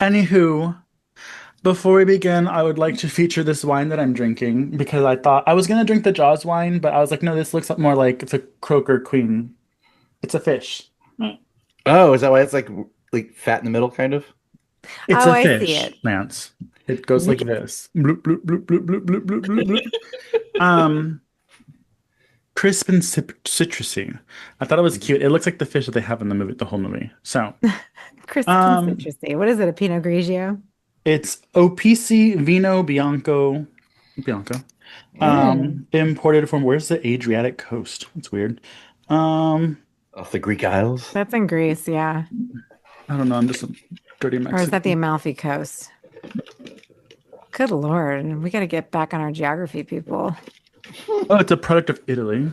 Anywho, before we begin, I would like to feature this wine that I'm drinking because I thought I was gonna drink the Jaws wine, but I was like, no, this looks more like the Croaker Queen. It's a fish. Oh, is that why it's like fat in the middle, kind of? It's Oh, a I see fish, it. Lance. It goes like this. Bloop, bloop, bloop, bloop, bloop, bloop, bloop, bloop, bloop. Um, Crisp and citrusy. I thought it was cute. It looks like the fish that they have in the movie, the whole movie. So, Crisp and um, citrusy. What is it? A Pinot Grigio? it's OPC Vino Bianco. Mm. Imported from where's the Adriatic coast? That's weird. Um, Off the Greek Isles. That's in Greece, yeah. I don't know. I'm just a dirty Or is that the Mexican. Amalfi Coast? Good Lord. We got to get back on our geography, people. Oh, it's a product of Italy,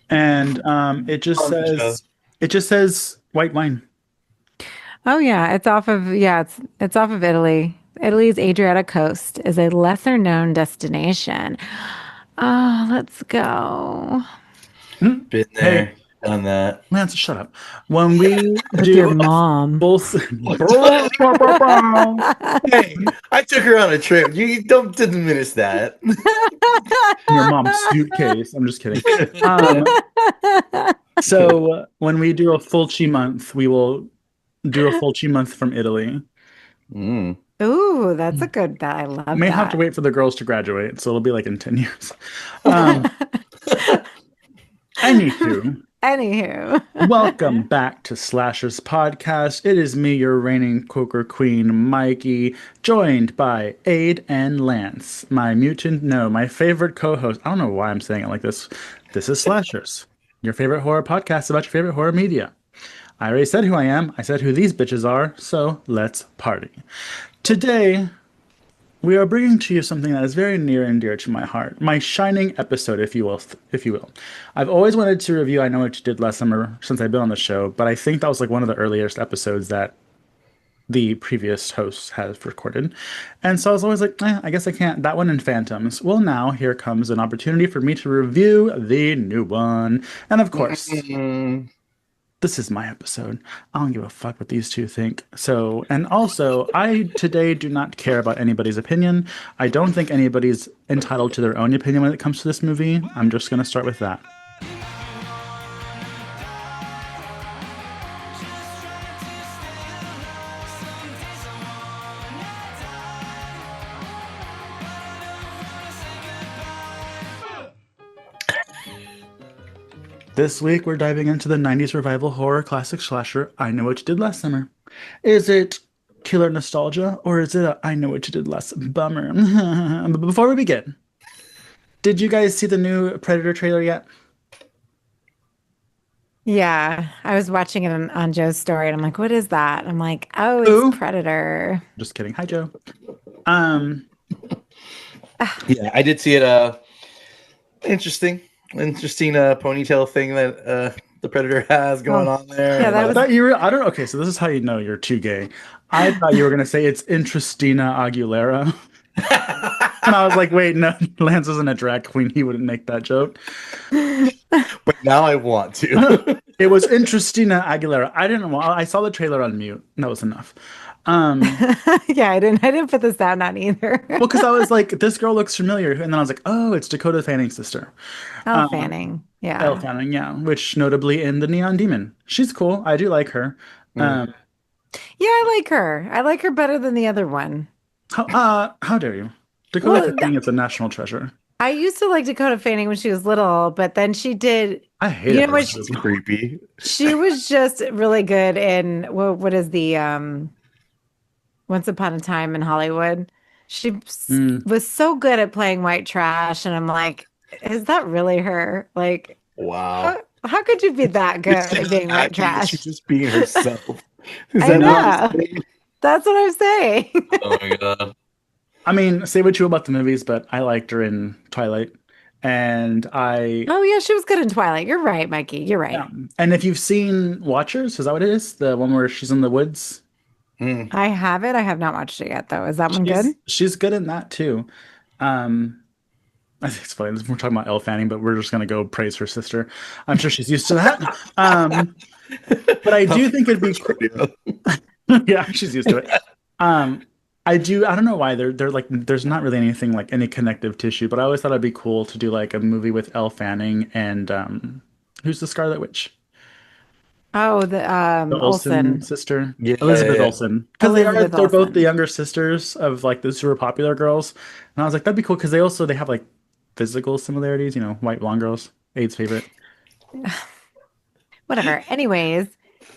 and it just says white wine. Oh yeah, it's off of Italy. Italy's Adriatic coast is a lesser known destination. Oh, let's go. Hmm. Been Hey, there, done that. Lance, shut up. When we With your do a mom. full, Hey, I took her on a trip. You don't diminish that. your mom's suitcase. I'm just kidding. Um, so when we do a Fulci month, we will do a Fulci month from Italy. Mm. Ooh, that's a good bet. I love May have to that. wait for the girls to graduate, so it'll be like in 10 years. Um, Anywho, Anywho. welcome back to Slashers Podcast. It is me, your reigning Quaker Queen, Mikey, joined by Ade and Lance, my favorite co-host. I don't know why I'm saying it like this. This is Slashers, your favorite horror podcast about your favorite horror media. I already said who I am. I said who these bitches are, so let's party. Today, we are bringing to you something that is very near and dear to my heart, my shining episode, if you will, if you will. I've always wanted to review I Know What You Did Last Summer since I've been on the show, but I think that was like one of the earliest episodes that the previous host has recorded. And so I was always like, I guess I can't. That one in Phantoms. Well, now here comes an opportunity for me to review the new one. And of course, Mm. this is my episode. I don't give a fuck what these two think. So, and also, I today do not care about anybody's opinion. I don't think anybody's entitled to their own opinion when it comes to this movie. I'm just going to start with that. This week, we're diving into the 90s revival horror classic slasher, I Know What You Did Last Summer. Is it killer nostalgia, or is it a I Know What You Did Last bummer? But before we begin, did you guys see the new Predator trailer yet? Yeah, I was watching it on Joe's story and I'm like, what is that? I'm like, oh, it's Ooh. Predator. Just kidding. Hi, Joe. Um, Yeah, I did see it. Interesting, interesting ponytail thing that the Predator has going Oh, on there. yeah, And that I was thought you were. I don't. Okay, so this is how you know you're too gay. I thought you were gonna say it's Interestina Aguilera, and I was like, wait, no, Lance isn't a drag queen. He wouldn't make that joke. but now I want to. It was Interestina Aguilera. I didn't want. I saw the trailer on mute. That was enough. Um, Yeah, I didn't put the sound on either. well, because I was like, this girl looks familiar, and then I was like, oh, it's Dakota Fanning's sister, Oh, um, Fanning. Elle Yeah. Fanning, yeah, which notably in the Neon Demon, she's cool. I do like her. Mm. Um, Yeah, I like her. I like her better than the other one. how dare you? Dakota Well, Fanning is a national treasure. I used to like Dakota Fanning when she was little, but then she did, I you hated know her. what? When she was It's little. creepy. She was just really good in what is the Once Upon a Time in Hollywood. Mm, Was so good at playing white trash, and I'm like, is that really her? Like, Wow. how could you be that good It's at just being white acting. She's trash? just being herself. Is I that what you're know. saying? That's what I'm saying. Oh my god. I mean, say what you will about the movies, but I liked her in Twilight, and I Oh yeah, she was good in Twilight. You're right, Mikey. You're yeah. right. And if you've seen Watchers, is that what it is? The one where she's in the woods. Mm. I have it. I have not watched it yet, though. Is that one good? She's good in that too. Um, I think it's funny. We're talking about Elle Fanning, but we're just gonna go praise her sister. I'm sure she's used to that. But I do think it'd be cool. Yeah. Yeah, she's used to it. Um, I do. I don't know why they're like. There's not really anything like any connective tissue, but I always thought it'd be cool to do like a movie with Elle Fanning and who's the Scarlet Witch? Oh, the The Olsen Olsen, sister, Yeah, yeah, Elizabeth yeah. Olsen, because Elizabeth they're both the Olsen. younger sisters of like the super popular girls, and I was like that'd be cool because they have like physical similarities. You know, white blonde girls, Ade's favorite. Whatever. Anyways,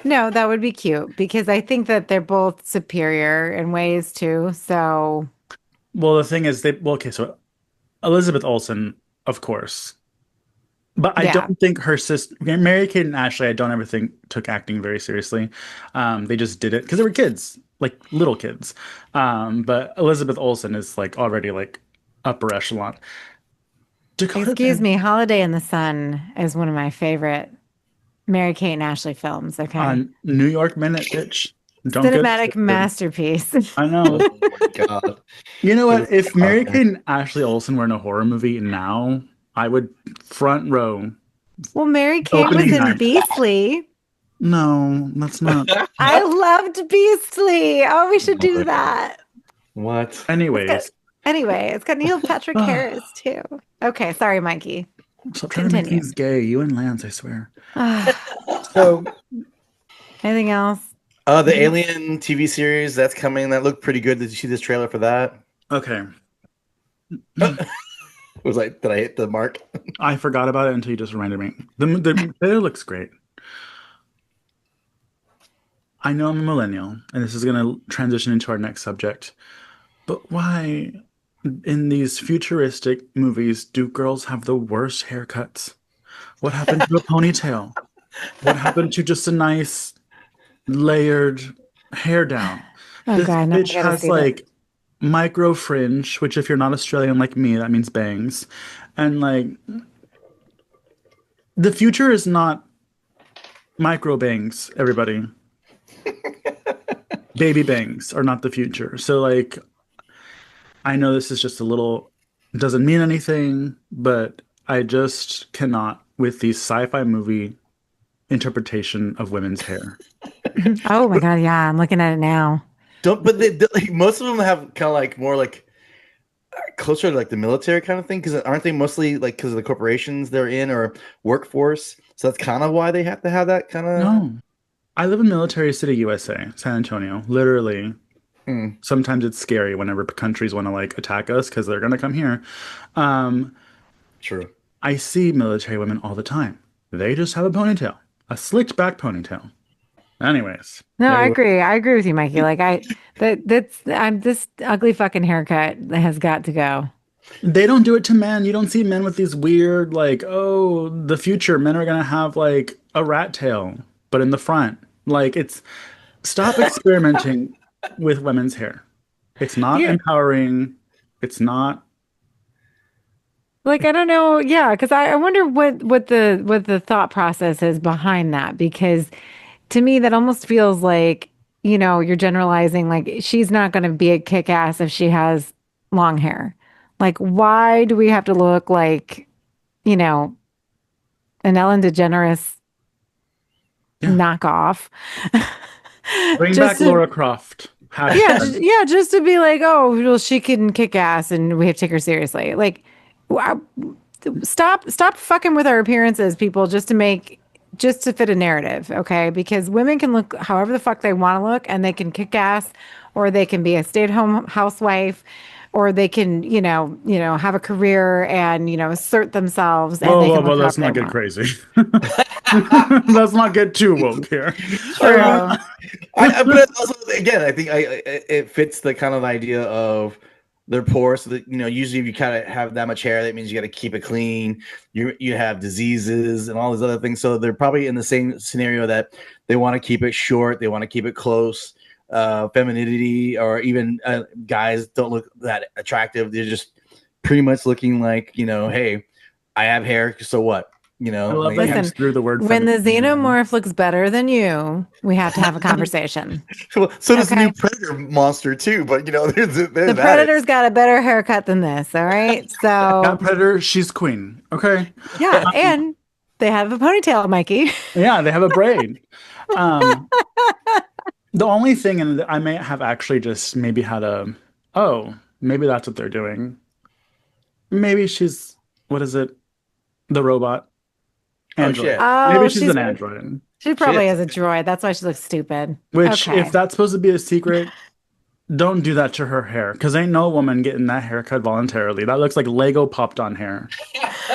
no, that would be cute because I think that they're both superior in ways too. So, Well, the thing is, okay, so Elizabeth Olsen, of course. But I yeah. don't think her sister, Mary Kate and Ashley, I don't ever think took acting very seriously. They just did it because they were kids, like little kids. But Elizabeth Olsen is like already like upper echelon. Dakota Excuse Fanning me, Holiday in the Sun is one of my favorite Mary Kate and Ashley films, okay? on New York Minute, bitch. Don't get it Cinematic twisted. masterpiece. I Oh know. my god. You know It what? is If out Mary there. Kate and Ashley Olsen were in a horror movie now, I would front row Well, Mary Kate was opening in night. Beastly. No, that's not. I loved Beastly. Oh, we should do that. What? It's got, Anyways, anyway, it's got Neil Patrick Harris too. Okay, sorry, Mikey. stop trying to make Continue. things gay. You and Lance, I swear. Ah, So, anything else? The Alien TV series that's coming. That looked pretty good. Did you see this trailer for that? okay. Was like, did I hit the mark? I forgot about it until you just reminded me. The trailer looks great. I know I'm a millennial, and this is going to transition into our next subject. But why, in these futuristic movies, do girls have the worst haircuts? What happened to a ponytail? What happened to just a nice layered hair down? Oh This God, now I bitch gotta has see this. like micro fringe, which if you're not Australian like me, that means bangs. And like the future is not micro bangs, everybody. Baby bangs are not the future. So like I know this is just a little doesn't mean anything, but I just cannot with the sci-fi movie interpretation of women's hair. Oh my God, yeah, I'm looking at it now. Don't, but like, most of them have kind of like more like closer to like the military kind of thing, because aren't they mostly like because of the corporations they're in or workforce? So that's kind of why they have to have that kind of. No. I live in Military City, USA, San Antonio. Literally, Hmm, sometimes it's scary whenever countries want to like attack us because they're gonna come here. Um, true. I see military women all the time. They just have a ponytail, a slicked back ponytail. Anyways, No, there I you agree. I agree with you, Mikey. Like I'm this ugly fucking haircut has got to go. They don't do it to men. You don't see men with these weird, like, oh, the future, men are gonna have like a rat tail, but in the front. Like, it's stop experimenting with women's hair. It's not Yeah. empowering. It's not. Like I don't know, yeah, because I wonder what the thought process is behind that. Because to me, that almost feels like, you're generalizing. Like she's not going to be a kick ass if she has long hair. Like, why do we have to look like, you know, an Ellen DeGeneres Yeah. knockoff? Bring Just back to, Laura Croft. yeah, Hashtag. yeah, just to be like, oh, well, she can kick ass, and we have to take her seriously. Like, wow, stop fucking with our appearances, people, just to fit a narrative, okay? Because women can look however the fuck they want to look, and they can kick ass, or they can be a stay-at-home housewife, or they can, have a career and assert themselves, and Whoa, they whoa, can whoa, look let's however they not get want. crazy. Let's not get too woke here. I mean, True. But also again, I think it fits the kind of idea of they're poor, so that usually if you kind of have that much hair, that means you got to keep it clean. You have diseases and all these other things, so they're probably in the same scenario that they want to keep it short, they want to keep it close. Femininity, or even guys don't look that attractive. They're just pretty much looking like, hey, I have hair, so what? I love that you Listen, just threw the word when the feminism. xenomorph looks better than you, we have to have a conversation. So does the Okay? new Predator monster too, but there's The that Predator's got a better haircut than this, all right? Cat So, Predator, she's queen. Okay. yeah, and they have a ponytail, Mikey. Yeah, they have a braid. Um, The only thing, and I may have actually just maybe had a, oh, maybe that's what they're doing. Maybe she's, what is it? The robot Oh android. shit, Maybe Oh, she's an android. she probably shit. has a droid. That's why she looks stupid. Which, if Okay. that's supposed to be a secret, don't do that to her hair, because ain't no woman getting that haircut voluntarily. That looks like Lego popped on hair.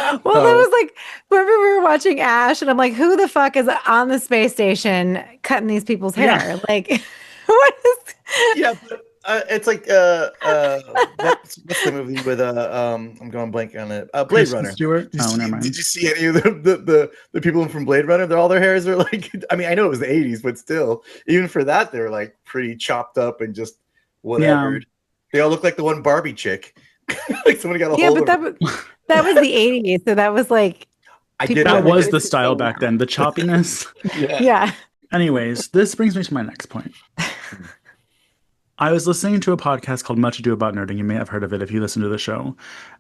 Well, that So, was like, remember we were watching Ash, and I'm like, who the fuck is on the space station cutting these people's yeah, hair? Like, what is? Yeah, but it's like what's the movie with I'm going blank on it. Blade Kristen Runner. Stewart. Did you Oh, never see, mind. did you see any of the people from Blade Runner? All their hairs are like I mean, I know it was the 80s, but still, even for that, they're like pretty chopped up and just Yeah, whatever. They all look like the one Barbie chick. Like somebody got a Yeah, hold but of her. that was the '80s, so that was like I people get are that that. I was get the literally style saying back now. then. The choppiness. yeah. Yeah. Anyways, this brings me to my next point. I was listening to a podcast called Much Ado About Nerding. You may have heard of it if you listen to the show.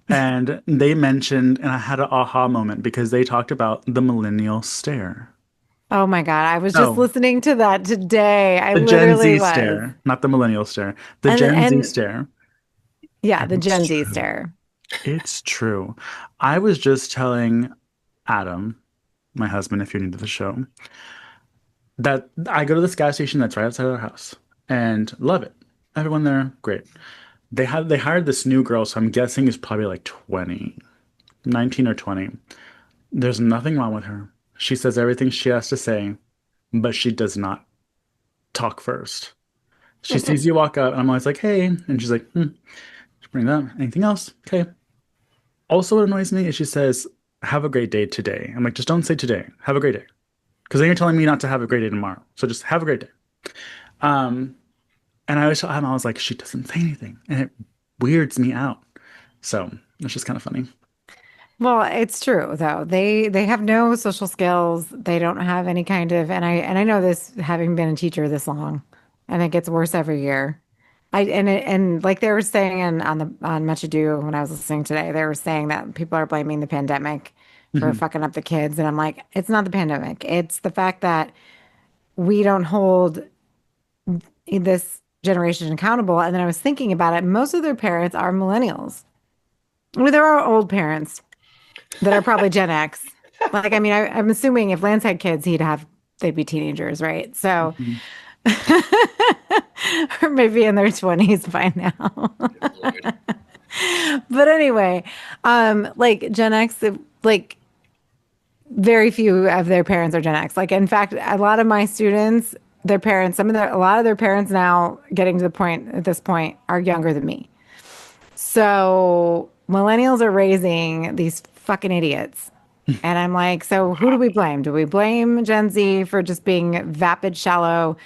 And they mentioned, and I had an aha moment because they talked about the millennial stare. Oh my God, I was just No, listening to that today. I the Gen literally Z was. stare, not the millennial stare. The Gen Z And stare. yeah, And the it's Gen Z true. stare. It's true. I was just telling Adam, my husband, if you're new to the show, that I go to this gas station that's right outside our house and love it. Everyone there, great. They hired this new girl, so I'm guessing is probably like 20, 19 or 20. There's nothing wrong with her. She says everything she has to say, but she does not talk first. She sees you walk up, and I'm always like, hey. And she's like, bring that. Anything else? Okay. Also, what annoys me is she says, have a great day today. I'm like, just don't say today. Have a great day. Because then you're telling me not to have a great day tomorrow. So just have a great day. Um, and I always tell him, I was like, she doesn't say anything. And it weirds me out. So it's just kind of funny. Well, it's true though. They have no social skills. They don't have any kind of, and I know this having been a teacher this long, and it gets worse every year. And like they were saying on Much Ado when I was listening today, they were saying that people are blaming the pandemic for Hmm. fucking up the kids, and I'm like, it's not the pandemic. It's the fact that we don't hold this generation accountable. And then I was thinking about it. Most of their parents are millennials. I mean, there are old parents that are probably Gen X. Like, I mean, I'm assuming if Lance had kids, they'd be teenagers, right? So, Hmm. or maybe in their 20s by now. Good Lord. But anyway, like Gen X, like very few of their parents are Gen X. Like, in fact, a lot of my students, their parents, a lot of their parents now getting to the point at this point are younger than me. So millennials are raising these fucking idiots. And I'm like, so who do we blame? Do we blame Gen Z for just being vapid, shallow,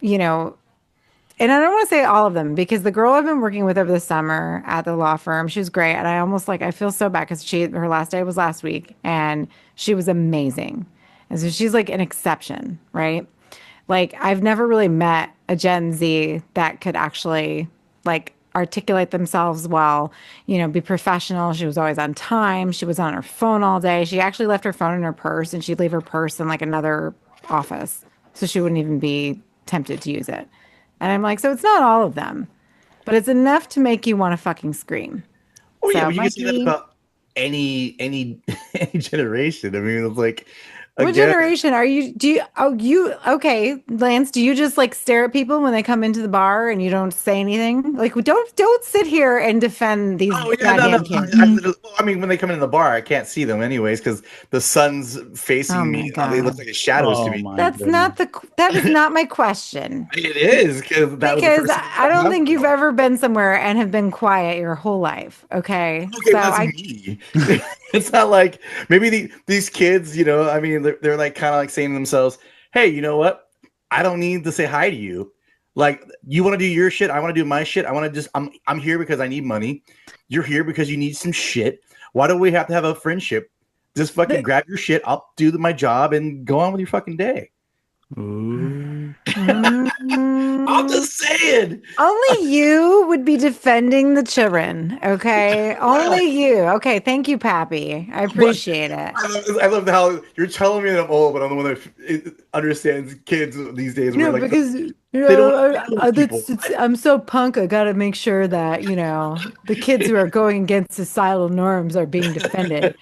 you know, and I don't want to say all of them because the girl I've been working with over the summer at the law firm, she was great. And I almost like, I feel so bad because her last day was last week and she was amazing. And so she's like an exception, right? Like I've never really met a Gen Z that could actually like articulate themselves well, be professional. She was always on time. She was on her phone all day. She actually left her phone in her purse and she'd leave her purse in like another office. So she wouldn't even be tempted to use it. And I'm like, so it's not all of them, but it's enough to make you want to fucking scream. Oh yeah, So, but you can say that Mikey, about any any generation. I mean, it's like what again, generation are you? Okay, Lance, do you just like stare at people when they come into the bar and you don't say anything? Like, don't sit here and defend these oh yeah, no, no. goddamn kids. I mean, when they come in the bar, I can't see them anyways because the sun's Oh facing my me. They look God. like shadows to Oh me. my That's goodness. not that is not my question. It is because that was the Because person. I don't think you've ever been somewhere and have been quiet your whole life. Okay. Okay, So but that's me. It's not like maybe these kids, I mean, they're like kind of like saying to themselves, "Hey, you know what? I don't need to say hi to you. Like, you want to do your shit, I want to do my shit. I want to just I'm here because I need money. You're here because you need some shit. Why do we have to have a friendship? Just fucking grab your shit. I'll do my job and go on with your fucking day." Ooh. I'm just saying. Only you would be defending the children, okay? Only you. Okay, thank you, Pappy. I But appreciate it. I love how you're telling me that I'm old, but I'm the one that understands kids these days. Where No, like because they don't want to kill people. I'm so punk. I got to make sure that the kids who are going against societal norms are being defended. It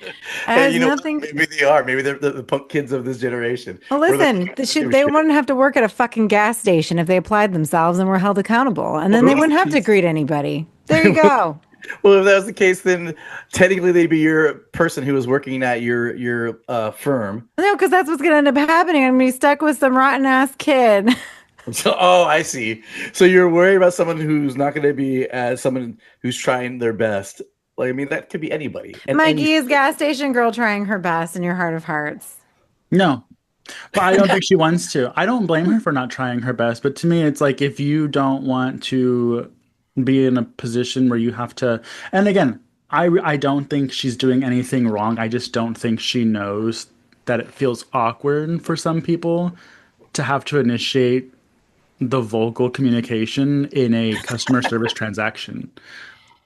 And has you know what? nothing. Maybe they are. Maybe they're the punk kids of this generation. Well, We're the listen, don't give a they shit. wouldn't have to work at a fucking gas station if they applied themselves and were held accountable, and then Well, they if that was wouldn't the have to case- greet anybody. There you go. well, if that was the case, then technically they'd be your person who was working at your firm. No, because that's what's gonna end up happening. I'm gonna be stuck with some rotten ass kid. So, oh, I see. So you're worried about someone who's not going to be as someone who's trying their best. Like, I mean, that could be anybody. And Mikey is gas station girl trying her best in your heart of hearts. No, but I don't think she wants to. I don't blame her for not trying her best, but to me, it's like if you don't want to be in a position where you have to, and again, I don't think she's doing anything wrong. I just don't think she knows that it feels awkward for some people to have to initiate the vocal communication in a customer service transaction.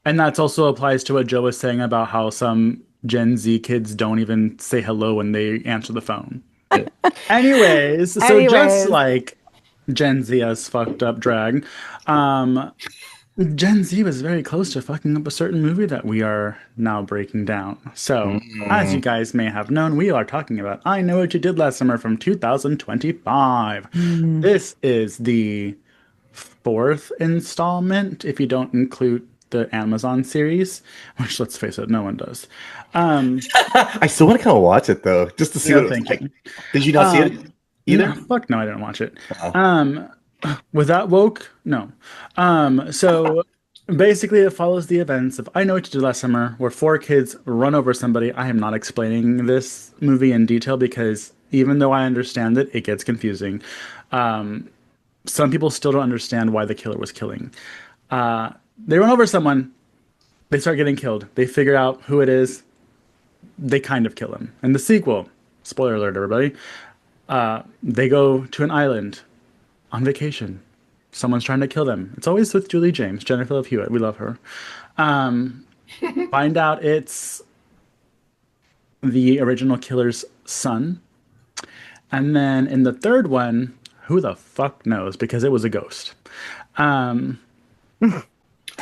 And that's also applies to what Joe was saying about how some Gen Z kids don't even say hello when they answer the phone. Anyways, so just Anyways, like Gen Z as fucked up drag, um, Gen Z was very close to fucking up a certain movie that we are now breaking down. So, as you guys may have known, we are talking about I Know What You Did Last Summer from 2025. mm, This is the fourth installment, if you don't include the Amazon series, which let's face it, no one does. I still want to kind of watch it though, just to see No, what it's thank like. you. Did you not see it No, either? fuck no, I didn't watch it. Oh. Was that woke? No. So basically, it follows the events of I Know What You Did Last Summer, where four kids run over somebody. I am not explaining this movie in detail because even though I understand it, it gets confusing. Some people still don't understand why the killer was killing. They run over someone, they start getting killed. They figure out who it is, they kind of kill him. In the sequel, spoiler alert, everybody, they go to an island on vacation. Someone's trying to kill them. It's always with Julie James, Jennifer Love Hewitt. We love her. Find out it's the original killer's son. And then in the third one, who the fuck knows? Because it was a ghost.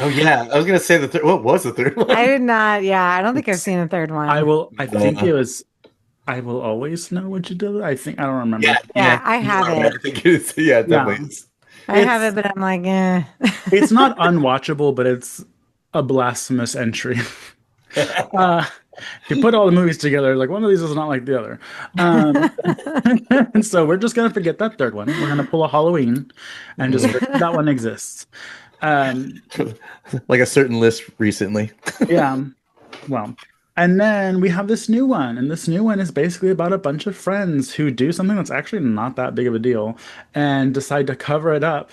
Oh yeah, I was gonna say the third. What was the third one? I did not. Yeah, I don't think I've seen the third one. I think it was. I will always know what you did. I think I don't remember. Yeah, I have I it. think it is. Yeah, it definitely is. I have it, but I'm like, eh. It's not unwatchable, but it's a blasphemous entry. If you put all the movies together, like one of these is not like the other. And so we're just gonna forget that third one. We're gonna pull a Halloween and just forget that one exists. Like a certain list recently. Yeah. Well, and then we have this new one, and this new one is basically about a bunch of friends who do something that's actually not that big of a deal and decide to cover it up.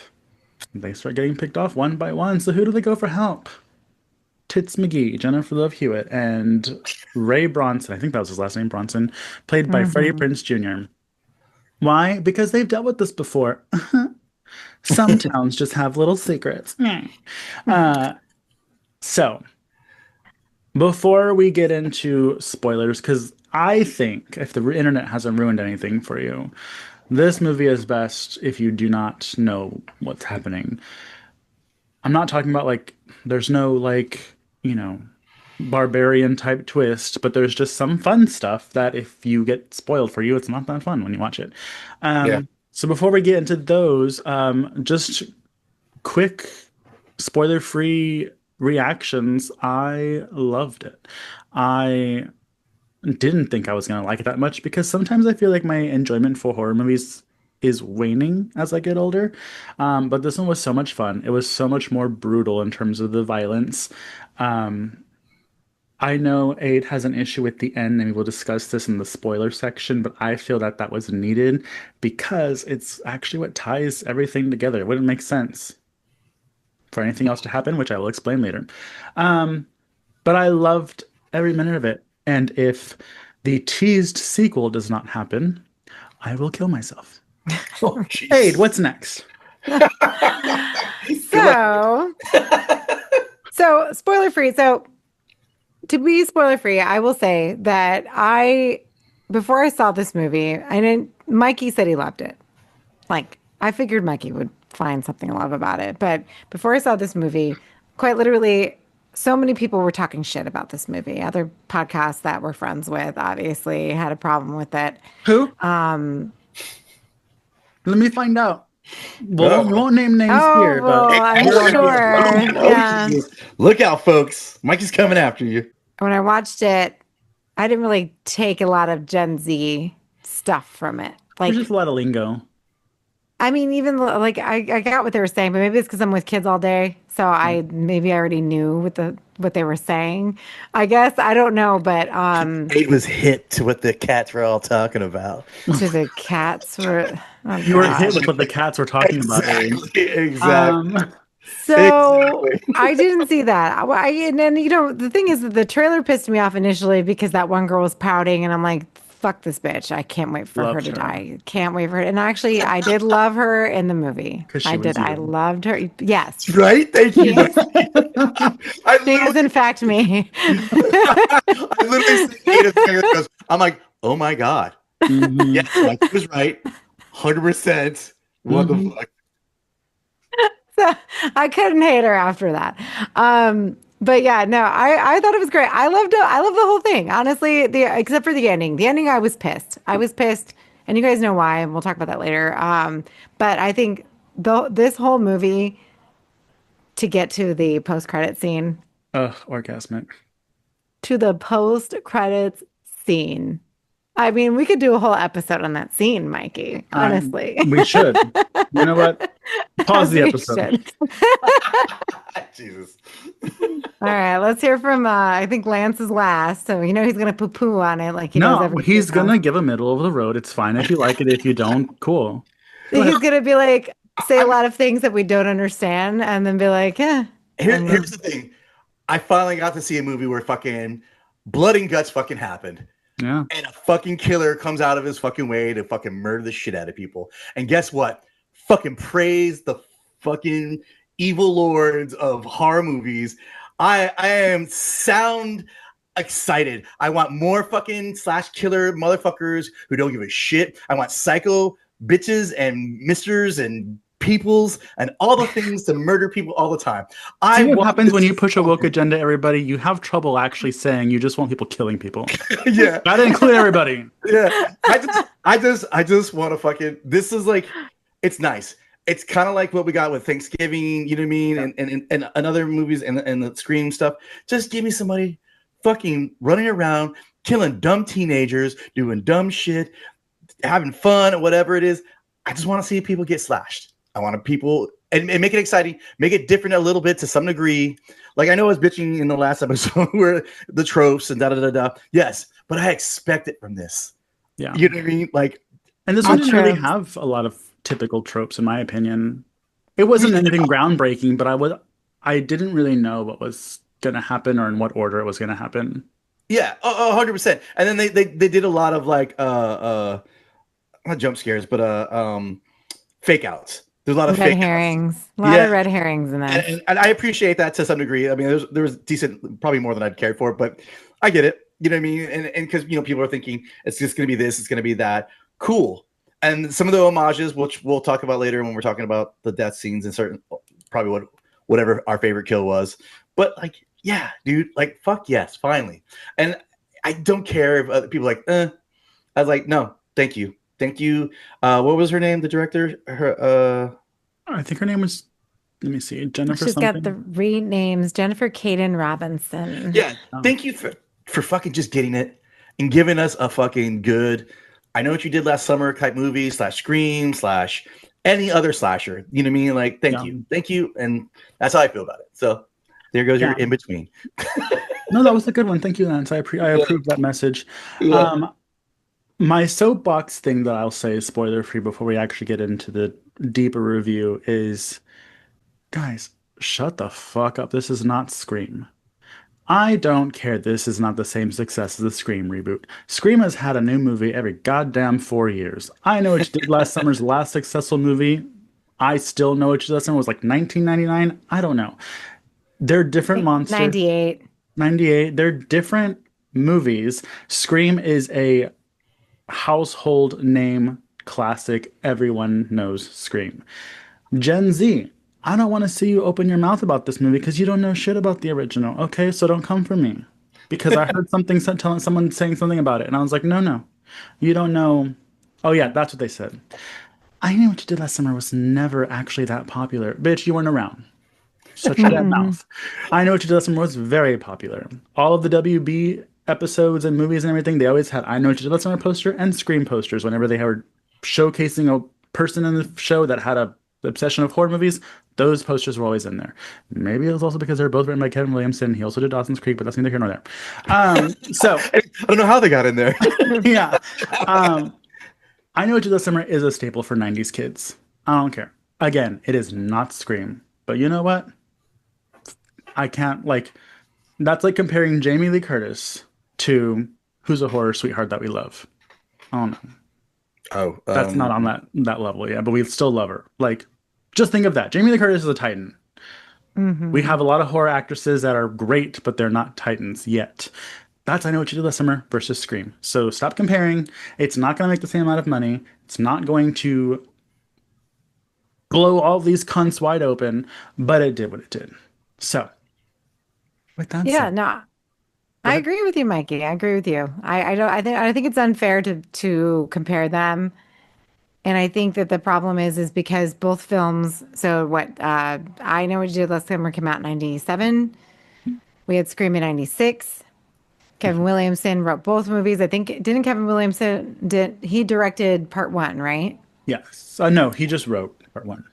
They start getting picked off one by one. So who do they go for help? Tits McGee, Jennifer Love Hewitt, and Ray Bronson. I think that was his last name, Bronson, played by Freddie Prinze Jr. Why? Because they've dealt with this before. Some towns just have little secrets. So, before we get into spoilers, because I think if the internet hasn't ruined anything for you, this movie is best if you do not know what's happening. I'm not talking about like, there's no like, barbarian type twist, but there's just some fun stuff that if you get spoiled for you, it's not that fun when you watch it. Yeah. So before we get into those, just quick spoiler-free reactions. I loved it. I didn't think I was gonna like it that much because sometimes I feel like my enjoyment for horror movies is waning as I get older. But this one was so much fun. It was so much more brutal in terms of the violence. I know Aid has an issue with the end, and we will discuss this in the spoiler section, but I feel that that was needed because it's actually what ties everything together. It wouldn't make sense for anything else to happen, which I will explain later. But I loved every minute of it. And if the teased sequel does not happen, I will kill myself. Oh, Aid, jeez. what's next? Good luck. So, spoiler free. So, to be spoiler free, I will say that before I saw this movie, I didn't, Mikey said he loved it. Like, I figured Mikey would find something to love about it. But before I saw this movie, quite literally, so many people were talking shit about this movie. Other podcasts that we're friends with obviously had a problem with it. Who? Let me find out. Well, we Oh, won't name names Oh, here, but well, I'm we're gonna- sure. oh, Yeah. Jesus. Look out, folks. Mikey's coming after you. When I watched it, I didn't really take a lot of Gen Z stuff from it. there's Like, just a lot of lingo. I mean, even like I got what they were saying, but maybe it's because I'm with kids all day, so I already knew what they were saying. I guess I don't know, but Aid was hit to what the cats were all talking about. to the cats were oh You were hit god. with what the cats were talking about, Aid. Exactly. So Exactly. I didn't see that. And then the thing is that the trailer pissed me off initially because that one girl was pouting, and I'm like, fuck this bitch. I can't wait for her Loved to her. die. Can't wait for her. And actually, I did love her in the movie. 'Cause she I was did. I you. loved her. Yes. Right? Thank you. I She is, literally, in fact, me. I literally said Ada goes, I'm like, oh my God. Mhm. Yes, Mike was right. 100%. What the Mhm. fuck? So I couldn't hate her after that. But yeah, no, I thought it was great. I love the whole thing. Honestly, except for the ending. The ending, I was pissed. I was pissed, and you guys know why, and we'll talk about that later. But I think this whole movie to get to the post credit scene, Ugh, orgasmic. to the post credits scene. I mean, we could do a whole episode on that scene, Mikey. Honestly, We should. You know what? Pause As the we episode. should. Jesus. All right, let's hear from I think Lance is last, so you know he's gonna poo-poo on it like he does No, every he's time. gonna give a middle of the road. It's fine if you like it. If you don't, cool. Go ahead. He's gonna be like say a lot of things that we don't understand, and then be like, "Yeah." Here's the thing. I finally got to see a movie where fucking blood and guts fucking happened. Yeah. And a fucking killer comes out of his fucking way to fucking murder the shit out of people. And guess what? Fucking praise the fucking evil lords of horror movies. I am sound excited. I want more fucking slash killer motherfuckers who don't give a shit. I want psycho bitches and misters and peoples and all the things to murder people all the time. See what want happens when this you push a woke fucking- agenda, everybody? You have trouble actually saying you just want people killing people. Yeah. Gotta include everybody. Yeah, I just want to fucking. This is like, it's nice. It's kind of like what we got with Thanksgiving. You know what I mean? And other movies and the Scream stuff. Just give me somebody fucking running around, killing dumb teenagers, doing dumb shit, having fun, or whatever it is. I just want to see people get slashed. I want people and make it exciting, make it different a little bit to some degree. Like I know I was bitching in the last episode where the tropes and da da da da. Yes, but I expect it from this. Yeah. You know what I mean? Like, And this All one didn't really tropes. have a lot of typical tropes, in my opinion. It wasn't anything groundbreaking, but I didn't really know what was gonna happen or in what order it was gonna happen. yeah, 100%. And then they did a lot of like not jump scares, but fake outs. There's a lot of red fake outs. herrings. A lot Yeah. of red herrings in this. And I appreciate that to some degree. I mean, there was decent, probably more than I'd cared for, but I get it. You know what I mean? And because people are thinking it's just going to be this, it's going to be that. Cool. And some of the homages, which we'll talk about later when we're talking about the death scenes and certain, probably whatever our favorite kill was. But like, yeah, dude, like, fuck yes, finally. And I don't care if other people are like, I was like, no, thank you. Thank you. What was her name? The director? I think her name was, let me see, Jennifer She's something. got the renames Jennifer Caden Robinson. Yeah. Oh. Thank you for fucking just getting it and giving us a fucking good. I know what you did last summer type movie / Scream / any other slasher. You know what I mean? Like, thank you, and that's how I feel about it. So there goes your in between. No, that was a good one. Thank you, Lance. I approve that message. Yeah. My soapbox thing that I'll say, spoiler free, before we actually get into the deeper review is, guys, shut the fuck up. This is not Scream. I don't care. This is not the same success as the Scream reboot. Scream has had a new movie every goddamn 4 years. I Know What You Did Last Summer's last successful movie. I still know what you did last summer was like 1999. I don't know. They're different monsters. 98. 98. They're different movies. Scream is a household name classic. Everyone knows Scream. Gen Z, I don't want to see you open your mouth about this movie because you don't know shit about the original. Okay, so don't come for me. Because I heard something telling someone saying something about it, and I was like, no, no, you don't know. Oh yeah, that's what they said. I Knew What You Did Last Summer was never actually that popular. Bitch, you weren't around. Shut your damn mouth. I Know What You Did Last Summer was very popular. All of the WB episodes and movies and everything, they always had I Know What You Did Last Summer poster and Scream posters whenever they were showcasing a person in the show that had a obsession of horror movies. Those posters were always in there. Maybe it was also because they were both written by Kevin Williamson. He also did Dawson's Creek, but that's neither here nor there. So I don't know how they got in there. yeah. I Know What You Did Last Summer is a staple for 90s kids. I don't care. Again, it is not Scream. But you know what? I can't, like, that's like comparing Jamie Lee Curtis to Who's a Horror Sweetheart That We Love. I don't know. Oh, That's not on that level, yeah, but we still love her. Like, just think of that. Jamie Lee Curtis is a titan. We have a lot of horror actresses that are great, but they're not titans yet. That's I Know What You Did Last Summer versus Scream. So stop comparing. It's not going to make the same amount of money. It's not going to blow all these cunts wide open, but it did what it did. So, with that Yeah, said, no, I agree with you, Mikey. I agree with you. I don't. I think it's unfair to compare them. And I think that the problem is because both films. So what? I Know What You Did Last Summer came out in '97. We had Scream in '96. Kevin Williamson wrote both movies. I think didn't Kevin Williamson did he directed part one, right? yes. No, he just wrote part one.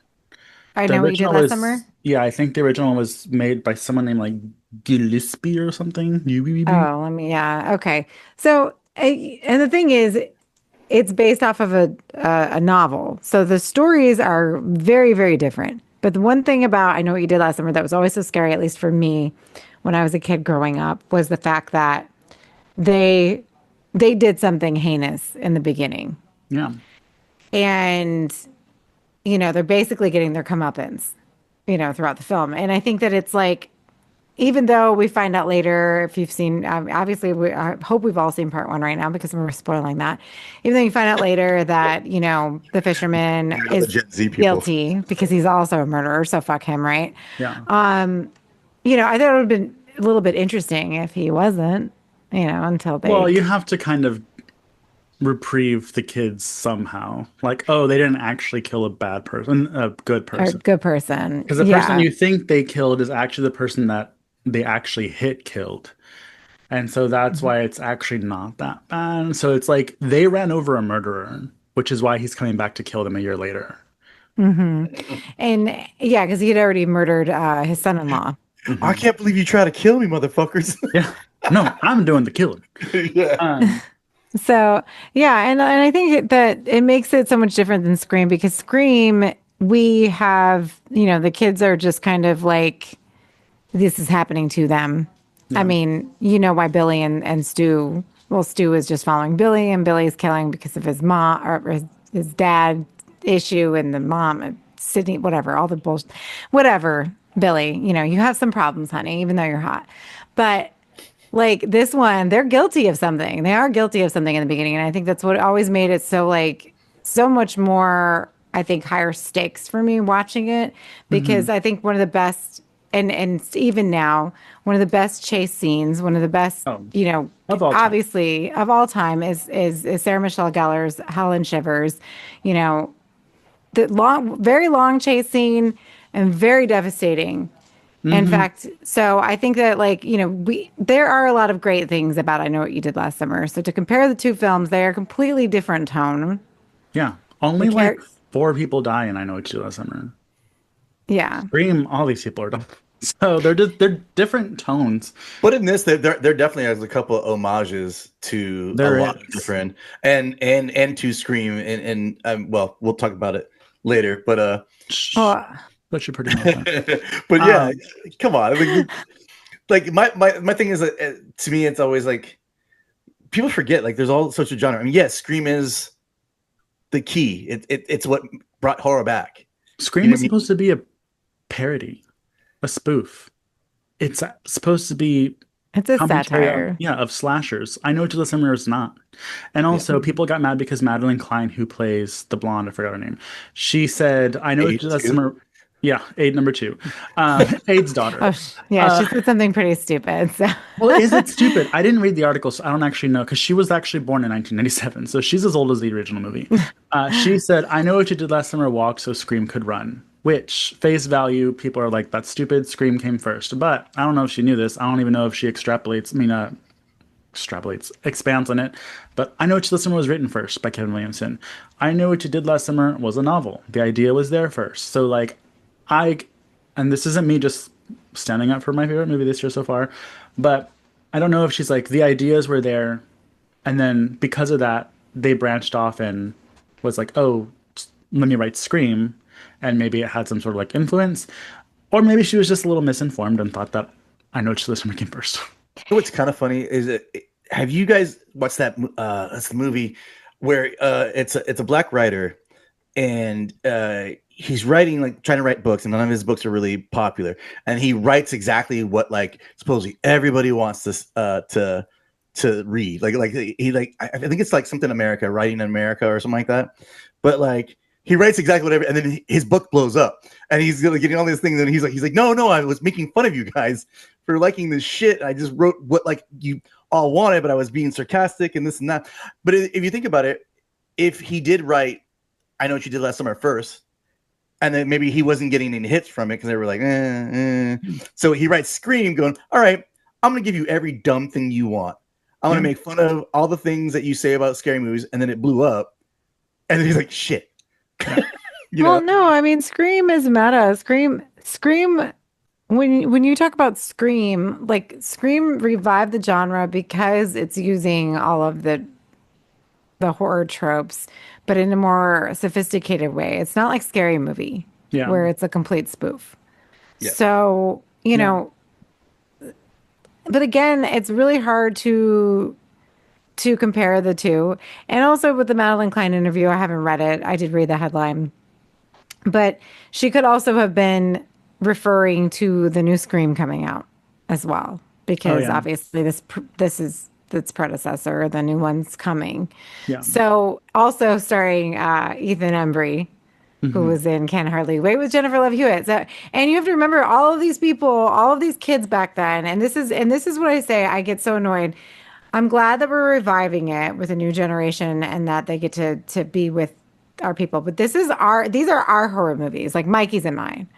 I The Know What You Did original Last was, Summer. yeah, I think the original one was made by someone named like Gillespie or something. Oh, yeah, okay. So, and the thing is, it's based off of a novel, so the stories are very, very different. But the one thing about I Know What You Did Last Summer that was always so scary, at least for me, when I was a kid growing up, was the fact that they they did something heinous in the beginning, Yeah. and they're basically getting their comeuppance, throughout the film. And I think that it's like, even though we find out later, if you've seen, obviously, I hope we've all seen part one right now because we're spoiling that. Even though you find out later that, the fisherman the is Gen Z people. guilty because he's also a murderer, so fuck him, right? Yeah. I thought it would have been a little bit interesting if he wasn't, until they. Well, you have to kind of reprieve the kids somehow. Like, oh, they didn't actually kill a bad person, a good Or person. good person. Because the Yeah. person you think they killed is actually the person that they actually hit killed. And so that's why it's actually not that bad. So it's like they ran over a murderer, which is why he's coming back to kill them a year later. And yeah, because he had already murdered his son-in-law. I can't believe you try to kill me, motherfuckers. Yeah. No, I'm doing the killing. Yeah. So yeah, and I think that it makes it so much different than Scream, because Scream, we have, the kids are just kind of like, this is happening to them. I mean, why Billy and Stu, well, Stu is just following Billy, and Billy's killing because of his mom or his dad issue, and the mom, Sydney, whatever, all the bullshit, whatever, Billy, you have some problems, honey, even though you're hot. But like this one, they're guilty of something. They are guilty of something in the beginning. And I think that's what always made it so much more, I think, higher stakes for me watching it, because I think one of the best, and even now, one of the best chase scenes, one of the best, Of all time. obviously of all time is Sarah Michelle Gellar's Helen Shivers, the very long chase scene and very devastating. In fact, so I think that there are a lot of great things about I Know What You Did Last Summer. So to compare the two films, they are completely different tone. Yeah. Only The like char- 4 people die in I Know What You Did Last Summer. Yeah. Scream, all these people are done. So they're different tones. But in this, there definitely has a couple of homages to There a lot is. of different and to Scream, and well, we'll talk about it later. But Oh, But you're pretty much done. but yeah, come on. I mean, like my thing is that to me it's always like people forget like there's all sorts of genre. I mean, yes, Scream is the key. It's what brought horror back. You Scream know was what I mean? supposed to be a parody, a spoof. It's supposed to be It's a commentary of, satire. yeah, of slashers. I Know What You Listen For is not. And Yeah. also people got mad because Madeline Klein, who plays the blonde, I forgot her name, she said, I know what you listen A2. for. Yeah, Aid number two. Aid's daughter. Oh, yeah, Uh, she said something pretty stupid. So well, is it stupid? I didn't read the article, so I don't actually know because she was actually born in 1997, so she's as old as the original movie. She said, I know what you did last summer, walk so Scream could run. Which, face value, people are like, that's stupid. Scream came first. But I don't know if she knew this. I don't even know if she expands on it. But I Know What You Last Summer was written first by Kevin Williamson. I Know What You Did Last Summer was a novel. The idea was there first. So, like, I, and this isn't me just standing up for my favorite movie this year so far, but I don't know if she's like, the ideas were there. And then because of that, they branched off and was like, oh, let me write Scream. And maybe it had some sort of like influence. Or maybe she was just a little misinformed and thought that I Know What You Last Summer came first. What's kind of funny is have you guys watched that? That's the movie where it's a black writer and he's writing like trying to write books and none of his books are really popular and he writes exactly what like supposedly everybody wants to read like he like I think it's like something America writing in America or something like that, but like he writes exactly whatever and then his book blows up and he's like, getting all these things and he's like no I was making fun of you guys for liking this shit. I just wrote what like you all wanted but I was being sarcastic and this and that. But if you think about it, if he did write I Know What You Did Last Summer first, and then maybe he wasn't getting any hits from it because they were like, So he writes Scream going, all right, I'm going to give you every dumb thing you want. I'm going to make fun of all the things that you say about scary movies. And then it blew up. And then he's like, shit. well, no, I mean, Scream is meta. Scream. When you talk about Scream, like Scream revived the genre because it's using all of the horror tropes, but in a more sophisticated way. It's not like Scary Movie, Yeah. where it's a complete spoof. Yeah. So, you know, but again, it's really hard to compare the two. And also with the Madeline Klein interview, I haven't read it. I did read the headline. But she could also have been referring to the new Scream coming out as well, because obviously this is its predecessor, the new one's coming. Yeah. So also starring Ethan Embry, who was in Can't Hardly Wait with Jennifer Love Hewitt. So, and you have to remember all of these people, all of these kids back then, and this is what I say. I get so annoyed. I'm glad that we're reviving it with a new generation and that they get to be with our people. But these are our horror movies, like Mikey's and mine,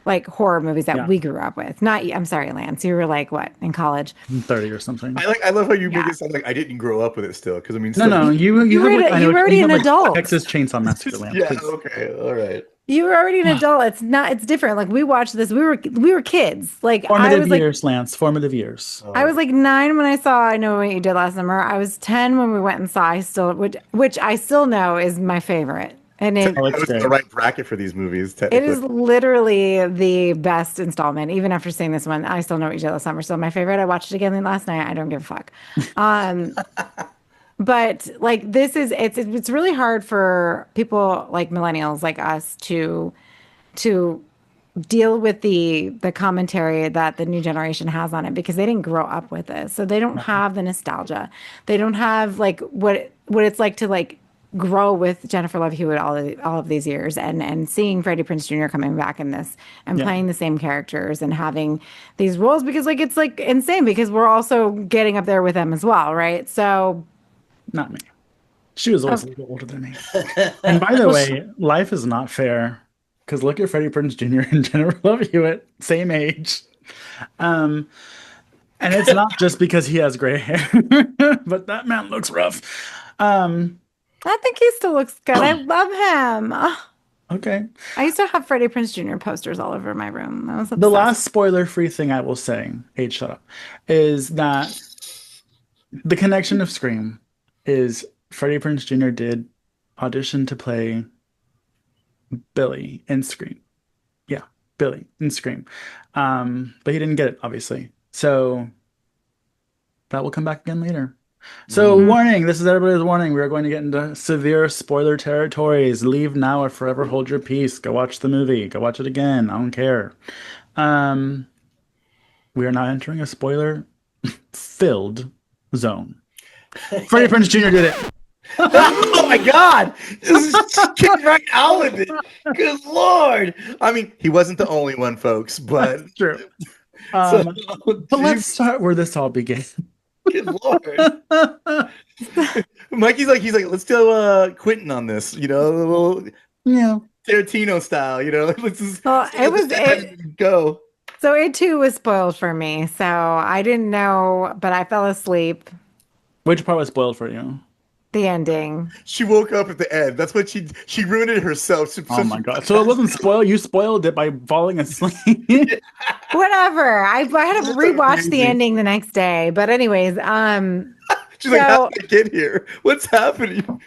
like horror movies that we grew up with. Not, I'm sorry, Lance, you were like what in college? 30 or something. I love how you make it sound like I didn't grow up with it still. Because I mean, No, you have like, you were already an adult. Texas Chainsaw Massacre, Lance. Yeah, Please. okay, all right. You were already an adult. It's different. Like we watched this. We were kids. Like I was Formative years, Lance. Formative years. I was like 9 when I saw I Know What You Did Last Summer. I was 10 when we went and saw which I still know is my favorite. And I was in the right bracket for these movies. It is literally the best installment. Even after seeing this one, I still Know What You Did Last Summer. So my favorite. I watched it again last night. I don't give a fuck. But like it's really hard for people like millennials like us to deal with the commentary that the new generation has on it because they didn't grow up with it. So they don't have the nostalgia. They don't have like what it's like to like grow with Jennifer Love Hewitt all of these years and seeing Freddie Prinze Jr. coming back in this and playing the same characters and having these roles because like it's like insane because we're also getting up there with them as well, right? So not me. She was always a little older than me. And by the way, life is not fair because look at Freddie Prinze Jr. and Jennifer Love Hewitt, same age. And it's not just because he has gray hair, but that man looks rough. I think he still looks good. I love him. Okay. I used to have Freddie Prinze Jr. posters all over my room. I was obsessed. The last spoiler-free thing I will say, Age, shut up, is that the connection of Scream is Freddie Prinze Jr. did audition to play Billy in Scream. Yeah, Billy in Scream. But he didn't get it, obviously. So that will come back again later. So, Mm. warning, this is everybody's warning. We are going to get into severe spoiler territories. Leave now or forever hold your peace. Go watch the movie. Go watch it again. I don't care. Um, we are now entering a spoiler filled zone. Freddie Prinze Jr. did it. Oh my God! This is getting right out with it. Good Lord! I mean, he wasn't the only one, folks, but That's true. so, But let's geez, start where this all began. good Lord. Mikey's like, he's like, let's do Quentin on this, you know, a little Yeah. Tarantino style, you know. Let's just, Well, it was it. go. So it too was spoiled for me. So I didn't know, but I fell asleep. Which part was spoiled for you? The ending. She woke up at the end. That's what she ruined it herself. Oh my God. So it wasn't spoiled. You spoiled it by falling asleep. Whatever. I had to That's rewatch the amazing. ending the next day. But anyways, She's like, how so did I get here? What's happening?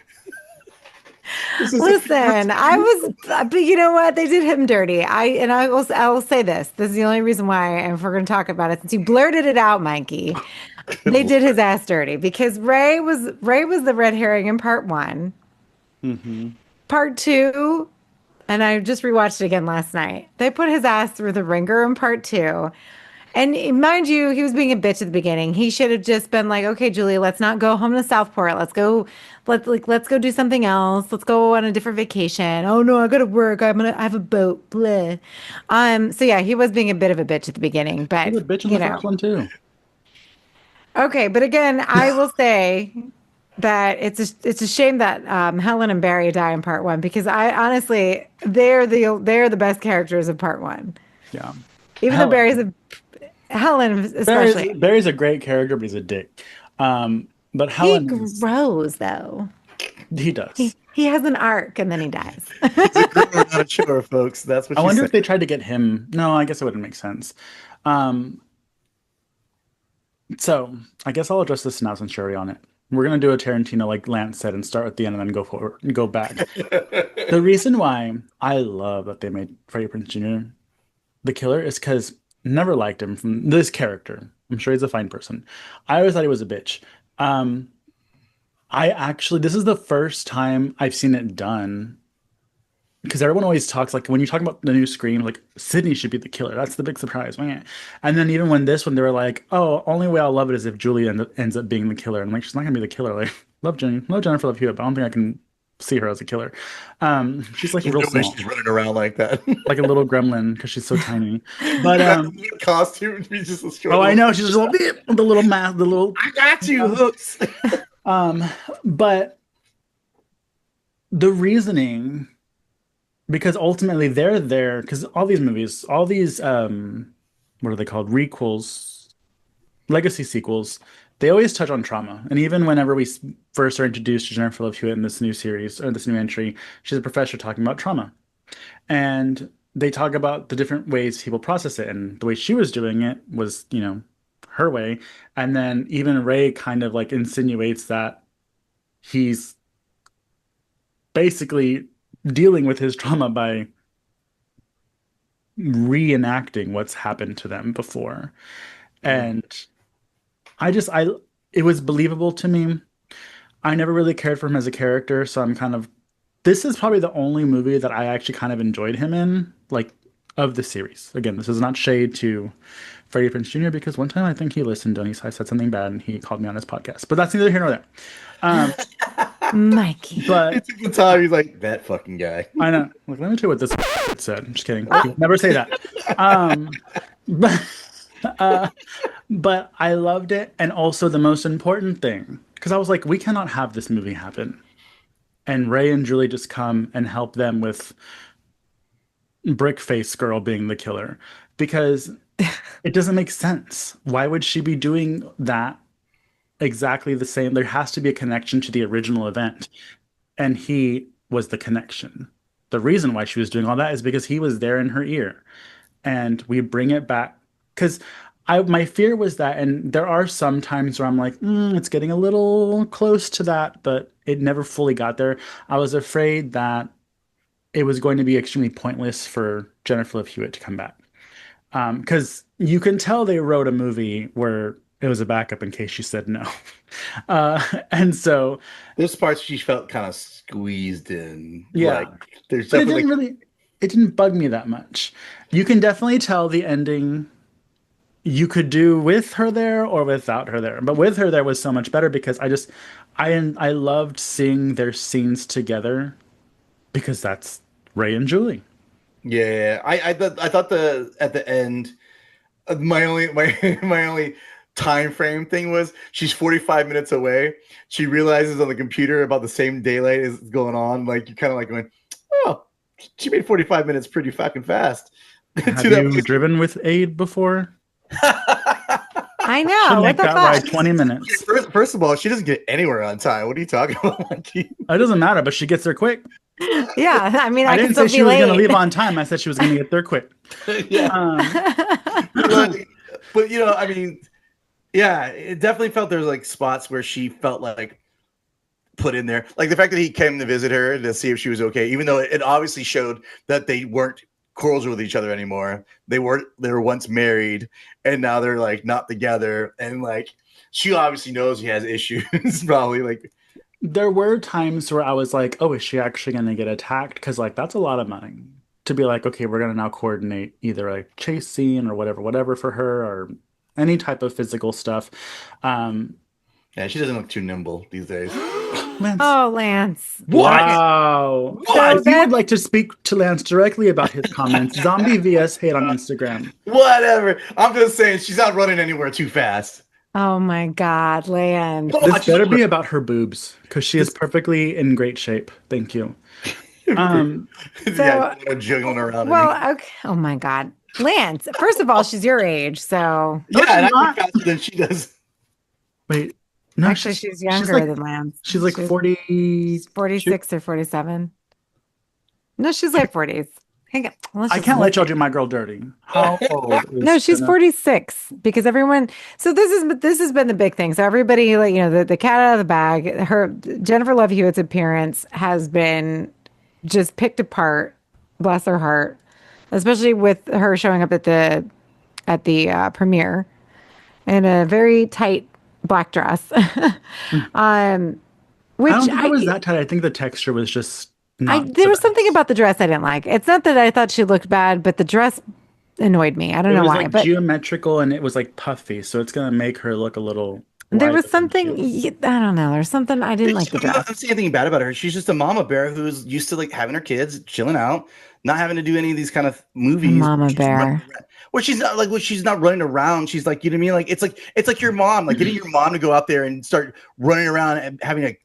This is listen, I was, but you know what? They did him dirty. I will say this. This is the only reason why, and if we're going to talk about it, since you blurted it out, Mikey, good they did Lord. his ass dirty because Ray was the red herring in part one. Hmm. Part two, and I just rewatched it again last night. They put his ass through the ringer in part two. And mind you, he was being a bitch at the beginning. He should have just been like, "Okay, Julie, let's not go home to Southport. Let's go do something else. Let's go on a different vacation." "Oh no, I gotta work. I have a boat." Blah. So yeah, he was being a bit of a bitch at the beginning, He but was a bitch in you the know. first one too. Okay, but again, I will say that it's a shame that Helen and Barry die in part one because I honestly they're the best characters of part one. Yeah. Even though Helen. Helen Barry's especially. Barry's a great character, but he's a dick. But He Helen is grows though. he He does. he has an arc and then he dies. He's a grower, not a chore, folks. That's what I she wonder said. if they tried to get him. No, I guess it wouldn't make sense. Um, so I guess I'll address this now since you're already on it. We're gonna do a Tarantino like Lance said and start at the end and then go forward and go back. The reason why I love that they made Freddie Prinze Jr. the killer is because never liked him from this character. I'm sure he's a fine person. I always thought he was a bitch. Um, I actually, this is the first time I've seen it done because everyone always talks like when you talk about the new Scream, like Sydney should be the killer. That's the big surprise. Meh. And then even when this one, they were like, "Oh, only way I'll love it is if Julie ends up being the killer." And I'm like, she's not gonna be the killer. Like, love Jennifer Love Hewitt, but I don't think I can see her as a killer. She's like There's real no way small, she's running around like that. like a little gremlin because she's so tiny. But That costume would be just a short oh, I little. know she's just a little bit, the little mask, the little I got you, hooks. um. But the reasoning because ultimately they're there because all these movies, all these what are they called? Requels, legacy sequels, they always touch on trauma. And even whenever first are introduced to Jennifer Love Hewitt in this new series or this new entry, she's a professor talking about trauma. And they talk about the different ways people process it. And the way she was doing it was, her way. And then even Ray kind of like insinuates that he's basically dealing with his trauma by reenacting what's happened to them before. And I it was believable to me. I never really cared for him as a character, so I'm kind of this is probably the only movie that I actually kind of enjoyed him in, like of the series. Again, this is not shade to Freddie Prinze Jr. because one time I think he listened and I said something bad and he called me on his podcast. But that's neither here nor there. Um, Mikey. He but took the time. He's like, that fucking guy. I know. Like, let me tell you what this said. I'm just kidding. He would never say that. Um, but uh, but I loved it, and also the most important thing, because I was like, we cannot have this movie happen, and Ray and Julie just come and help them with Brickface Girl being the killer, because it doesn't make sense. Why would she be doing that exactly the same? There has to be a connection to the original event, and he was the connection. The reason why she was doing all that is because he was there in her ear. And we bring it back because I my fear was that, and there are some times where I'm like, it's getting a little close to that, but it never fully got there. I was afraid that it was going to be extremely pointless for Jennifer Love Hewitt to come back. Because you can tell they wrote a movie where it was a backup in case she said no. And so, There's parts she felt kind of squeezed in. Like yeah, there's but definitely like, it didn't bug me that much. You can definitely tell the ending you could do with her there or without her there. But with her there was so much better because I loved seeing their scenes together because that's Ray and Julie. yeah. I thought the at the end my only time frame thing was she's 45 minutes away. She realizes on the computer about the same daylight is going on. Like you're kind of like going, oh, she made 45 minutes pretty fucking fast Have to that you driven with Aid before? place. I She'll know. What make the that ride fuck? 20 minutes. First of all, she doesn't get anywhere on time. What are you talking about, Mikey? It doesn't matter, but she gets there quick. Yeah, I mean, I I can didn't still say she be was going to late. leave on time. I said she was going to get there quick. Yeah, Um, but I mean, yeah, it definitely felt there was like spots where she felt like put in there, like the fact that he came to visit her to see if she was okay, even though it obviously showed that they weren't cordial with each other anymore. They were once married, and now they're like not together, and like she obviously knows he has issues, probably like there were times where I was like, oh, is she actually going to get attacked? Because, like, that's a lot of money to be like, okay, we're going to now coordinate either a chase scene or whatever for her or any type of physical stuff. Um, yeah, she doesn't look too nimble these days. Lance. Oh, Lance. Wow. So If you would that like to speak to Lance directly about his comments, Zombie VS Hate on Instagram. Whatever. I'm just saying she's not running anywhere too fast. Oh my God, Lance. Come This on, she's better be about her boobs because she is perfectly in great shape. Thank you. Um, yeah, So, jiggling around. well, okay. Oh my God, Lance. First of all, she's your age, so no, Yeah, she's and I not. think faster than she does. Wait, no, actually, she's she's younger like than Lance. she's like 42. 46 or 47. No, she's like 40s. Hang on. Let's I just can't look let y'all at. do my girl dirty. How old No, is she's Jenna? 46 because everyone. So this has been the big thing. So everybody, like, the cat out of the bag. Her Jennifer Love Hewitt's appearance has been just picked apart. Bless her heart, especially with her showing up at the premiere in a very tight black dress. I Which don't think it was that tight. I think the texture was just not there the was something best. about the dress I didn't like. It's not that I thought she looked bad, but the dress annoyed me. I don't It know was why, like but geometrical and it was like puffy, so it's gonna make her look a little there was lighter than she something, is. I don't know. There's something I didn't like the I'm dress. not saying anything bad about her. She's just a mama bear who's used to like having her kids, chilling out, not having to do any of these kind of A movies. mama She's running bear. around. Where she's not running around. She's like, you know what I mean? Like it's like your mom, like getting your mom to go out there and start running around and having a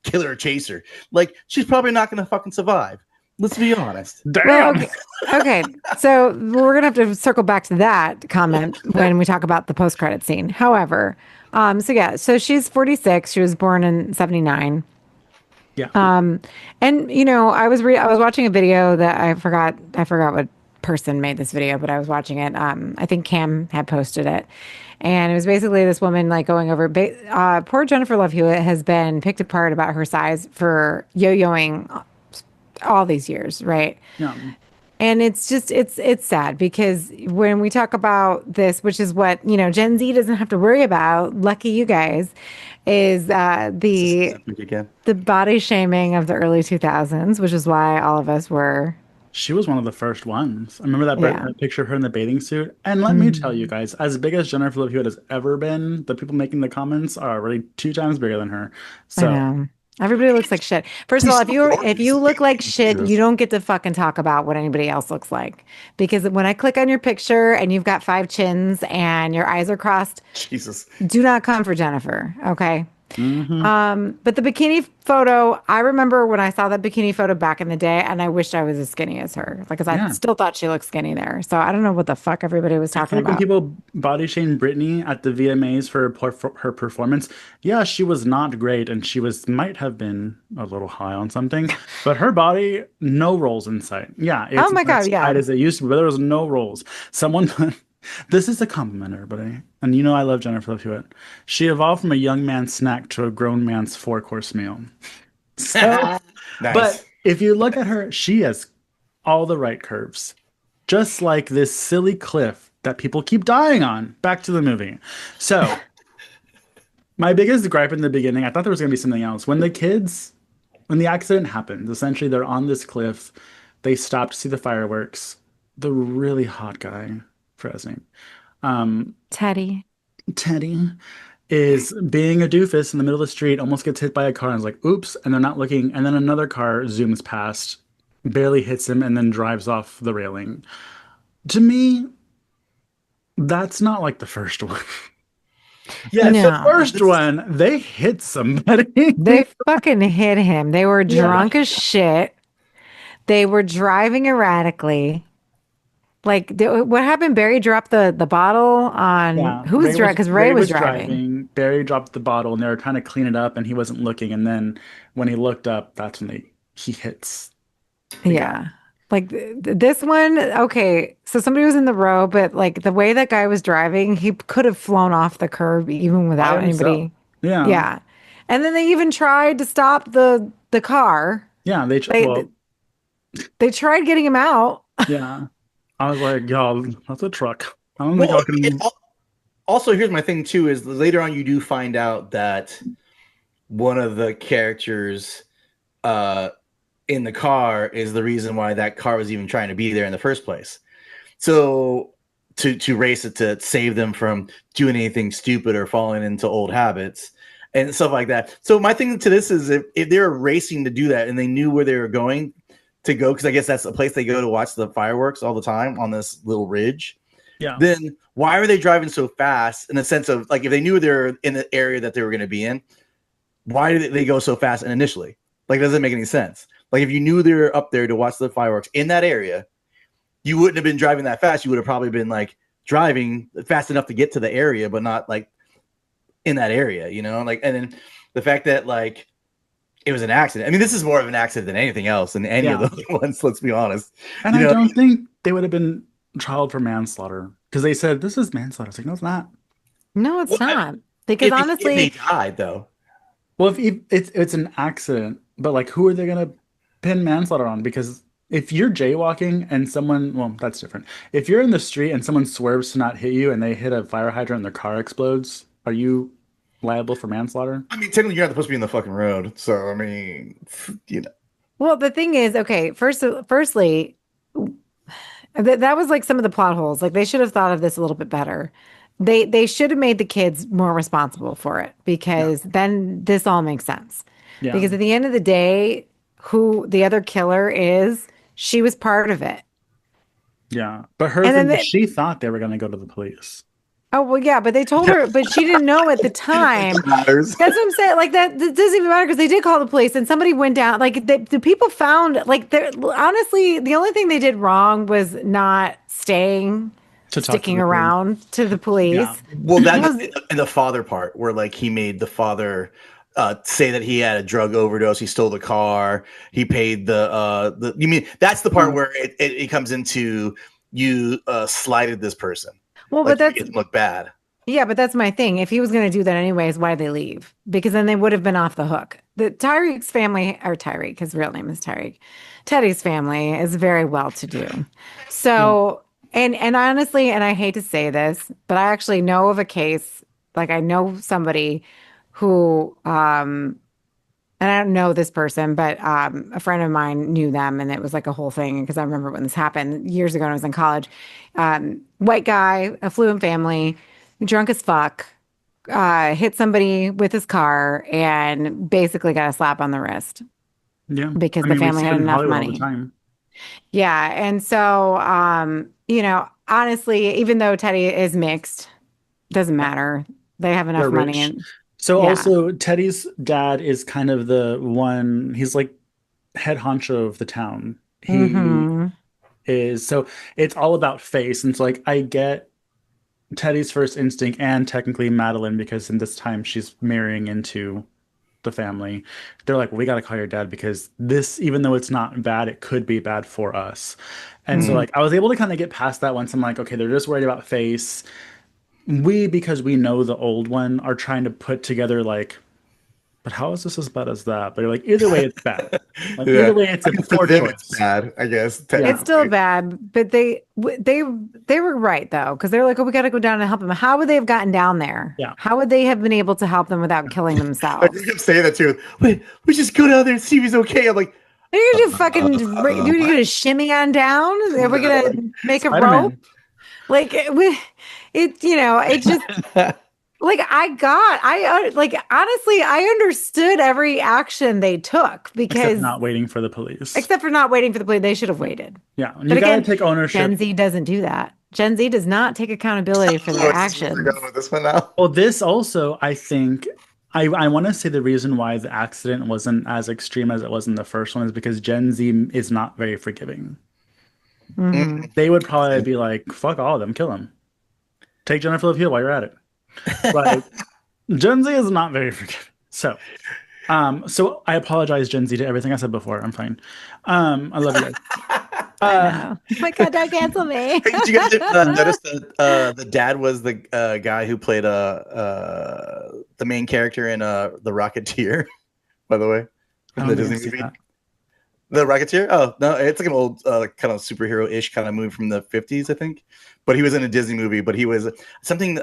killer chaser. Like she's probably not gonna fucking survive. Let's be honest. Well, Damn. okay. Okay. So we're gonna have to circle back to that comment when we talk about the post-credit scene. However, so yeah, so she's 46. She was born in 79. Yeah. And I was watching a video that I forgot what person made this video, but I was watching it. I think Cam had posted it, and it was basically this woman like going over. Poor Jennifer Love Hewitt has been picked apart about her size for yo-yoing all these years, right? Yeah. And it's just it's sad because when we talk about this, which is what Gen Z doesn't have to worry about. Lucky you guys, is Again. the body shaming of the early 2000s, which is why all of us were, She was one of the first ones. I remember yeah. that picture of her in the bathing suit. And let me tell you guys, as big as Jennifer Love Hewitt has ever been, the people making the comments are really 2 times bigger than her. I So know. Everybody looks like shit. First of all, She's if you look like shit, you Jesus. don't get to fucking talk about what anybody else looks like. Because when I click on your picture and you've got 5 chins and your eyes are crossed, Jesus. do not come for Jennifer, okay? mhm. But the bikini photo, I remember when I saw that bikini photo back in the day, and I wished I was as skinny as her. Like, 'cause I Yeah. still thought she looked skinny there. So I don't know what the fuck everybody was I talking feel like when about. people body shame Britney at the VMAs for her performance, yeah, she was not great and she might have been a little high on something, but her body, no rolls in sight. Yeah, Oh it's my not God, as yeah. tight as it used to be, but there was no rolls. Someone this is a compliment, everybody. And you know I love Jennifer Love Hewitt. She evolved from a young man's snack to a grown man's 4-course meal. So, Nice. but if you look at her, she has all the right curves. just like this silly cliff that people keep dying on. Back to the movie. So, my biggest gripe in the beginning, I thought there was going to be something else. When the accident happens, essentially they're on this cliff. They stop to see the fireworks. The really hot guy, for his name, Teddy. Teddy, is being a doofus in the middle of the street, almost gets hit by a car and is like, oops, and they're not looking. And then another car zooms past, barely hits him, and then drives off the railing. To me, that's not like the first one. Yeah, so The No, first this is one, they hit somebody. they fucking hit him. They were Yeah. drunk as shit. They were driving erratically. Like, what happened? Barry dropped the bottle on Yeah. who was driving? Because Ray Ray was was driving. driving. Barry dropped the bottle and they were trying to clean it up and he wasn't looking. And then when he looked up, that's when he hits the guy Yeah. Like this one, okay. So somebody was in the row, but like the way that guy was driving, he could have flown off the curb even by without himself. anybody. Yeah. Yeah. And then they even tried to stop the car. Yeah. They Well, they tried getting him out. yeah. I was like, y'all, that's a truck. I don't think well. y'all can. Also, here's my thing too: is later on you do find out that one of the characters uh, in the car is the reason why that car was even trying to be there in the first place. So to race it to save them from doing anything stupid or falling into old habits and stuff like that. So my thing to this is if they were racing to do that and they knew where they were going to go, because I guess that's the place they go to watch the fireworks all the time on this little ridge, Yeah. then why are they driving so fast in the sense of like if they knew they're in the area that they were going to be in, why did they go so fast initially? Like, doesn't make any sense. Like if you knew they were up there to watch the fireworks in that area, you wouldn't have been driving that fast. You would have probably been like driving fast enough to get to the area, but not like in that area, you know? Like, and then the fact that like it was an accident. I mean, this is more of an accident than anything else than any of Yeah. the ones, let's be honest. And You I know, don't think they would have been trialed for manslaughter because they said this is manslaughter. It's like, no, it's not. No, it's well, not. Because if they honestly, died though. Well, if it's an accident, but like, who are they gonna pin manslaughter on? Because if you're jaywalking and someone, well, that's different. If you're in the street and someone swerves to not hit you and they hit a fire hydrant and their car explodes, are you liable for manslaughter? I mean, technically you're not supposed to be in the fucking road. So I mean, you know. well, the thing is, okay, firstly, that was like some of the plot holes. Like they should have thought of this a little bit better. They should have made the kids more responsible for it Yeah. because then this all makes sense. Yeah. Because at the end of the day, who the other killer is, she was part of it. Yeah. But her And then thing was she thought they were gonna go to the police. oh well, yeah, but they told her, but she didn't know at the time. Matters. That's what I'm saying. Like that doesn't even matter because they did call the police and somebody went down. Like the people found like honestly, the only thing they did wrong was not To talk to sticking the police. around to the police. Yeah. Well, that Was- in the father part where like he made the father say that he had a drug overdose, he stole the car, he paid the you mean that's the part where it comes into you slighted this person. well, Like but you get them look bad. yeah, but that's my thing. If he was going to do that anyways, why'd they leave? Because then they would have been off the hook. The Tyreek's family, or Tyreek, his real name is Tyreek. Teddy's family is very well to do. So, and honestly, and I hate to say this, but I actually know of a case, like I know somebody who, and I don't know this person, but a friend of mine knew them, and it was like a whole thing because I remember when this happened years ago when I was in college. White guy, affluent family, drunk as fuck, hit somebody with his car, and basically got a slap on the wrist Yeah. because I the mean, we family see it had in enough Hollywood all the money. time. Yeah, and so you know, honestly, even though Teddy is mixed, doesn't matter. They have enough They're money, rich. and So yeah. also Teddy's dad is kind of the one, he's like head honcho of the town. He hmm is so it's all about face. And so like I get Teddy's first instinct and technically Madeline because in this time she's marrying into the family. They're like, well, we gotta call your dad because this, even though it's not bad, it could be bad for us. And so hmm like I was able to kind of get past that once I'm like, okay, they're just worried about face. Because we know the old one, are trying to put together like but how is this as bad as that? But you're like, either way, it's bad. Like Yeah. either way, it's I a mean, for poor them, it's choice. bad, I guess. It's still Technically. bad, but they were right though, because they're like, oh, we got to go down and help them. How would they have gotten down there? Yeah. How would they have been able to help them without killing I themselves? kept saying that too. Wait, we just go down there and see if he's okay. I'm like, Are you gonna do fucking? You're what? gonna shimmy on down? Are we gonna make a rope? Spider-Man. Like it just like like honestly, I understood every action they took Except because not waiting for the police. except for not waiting for the police, they should have waited. Yeah. But You gotta again, take ownership. Gen Z doesn't do that. Gen Z does not take accountability for their actions. We're going with this one now. Well, this also, I think, I want to say the reason why the accident wasn't as extreme as it was in the first one is because Gen Z is not very forgiving. Mhm. They would probably be like, fuck all of them, kill them. Take Jennifer Love Hewitt while you're at it. Like, Gen Z is not very forgiving. So I apologize, Gen Z, to everything I said before. I'm fine. I love you guys. Oh my God, don't cancel me. Hey, did you guys notice that the dad was the guy who played the main character in The Rocketeer? By the way, I from don't the think I've Disney seen movie, that. The Rocketeer. Oh no, it's like an old kind of superhero-ish kind of movie from the 50s, I think. But he was in a Disney movie. But he was something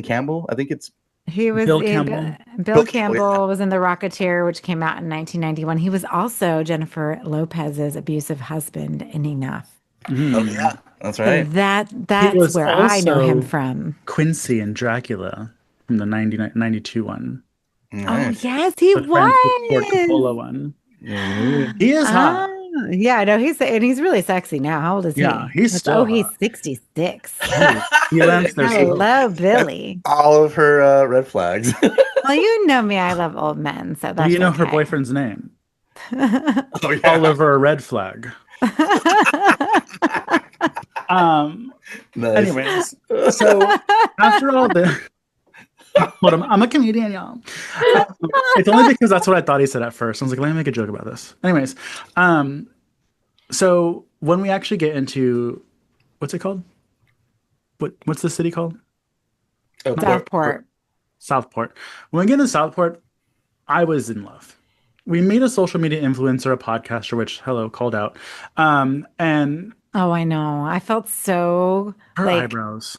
Campbell. I think it's He was Bill Campbell. Bill Campbell, Campbell was in The Rocketeer, which came out in 1991. He was also Jennifer Lopez's abusive husband in Enough. Oh yeah, that's So right. that's He was where I know him also from. Quincy and Dracula from the 92 one. Oh Nice. yes, he The Francis Ford Coppola was. one. Yeah. He is hot. Yeah, no, he's really sexy now. How old is Yeah, he? he's still He's hot. 66. He lands there's hope. Hello, Billy. All of her red flags. Well, you know me, I love old men, so Do that's you know her okay. boyfriend's name? Oh yeah. Oliver Red Flag. Nice. Anyways, so after all this, but I'm a comedian, y'all. It's only because that's what I thought he said at first. I was like, let me make a joke about this. Anyways, so when we actually get into what's it called? What's the city called? Oh, Southport. Southport. When we get into Southport, I was in love. We meet a social media influencer, a podcaster, which hello called out, and Oh, I know. I felt so her like eyebrows.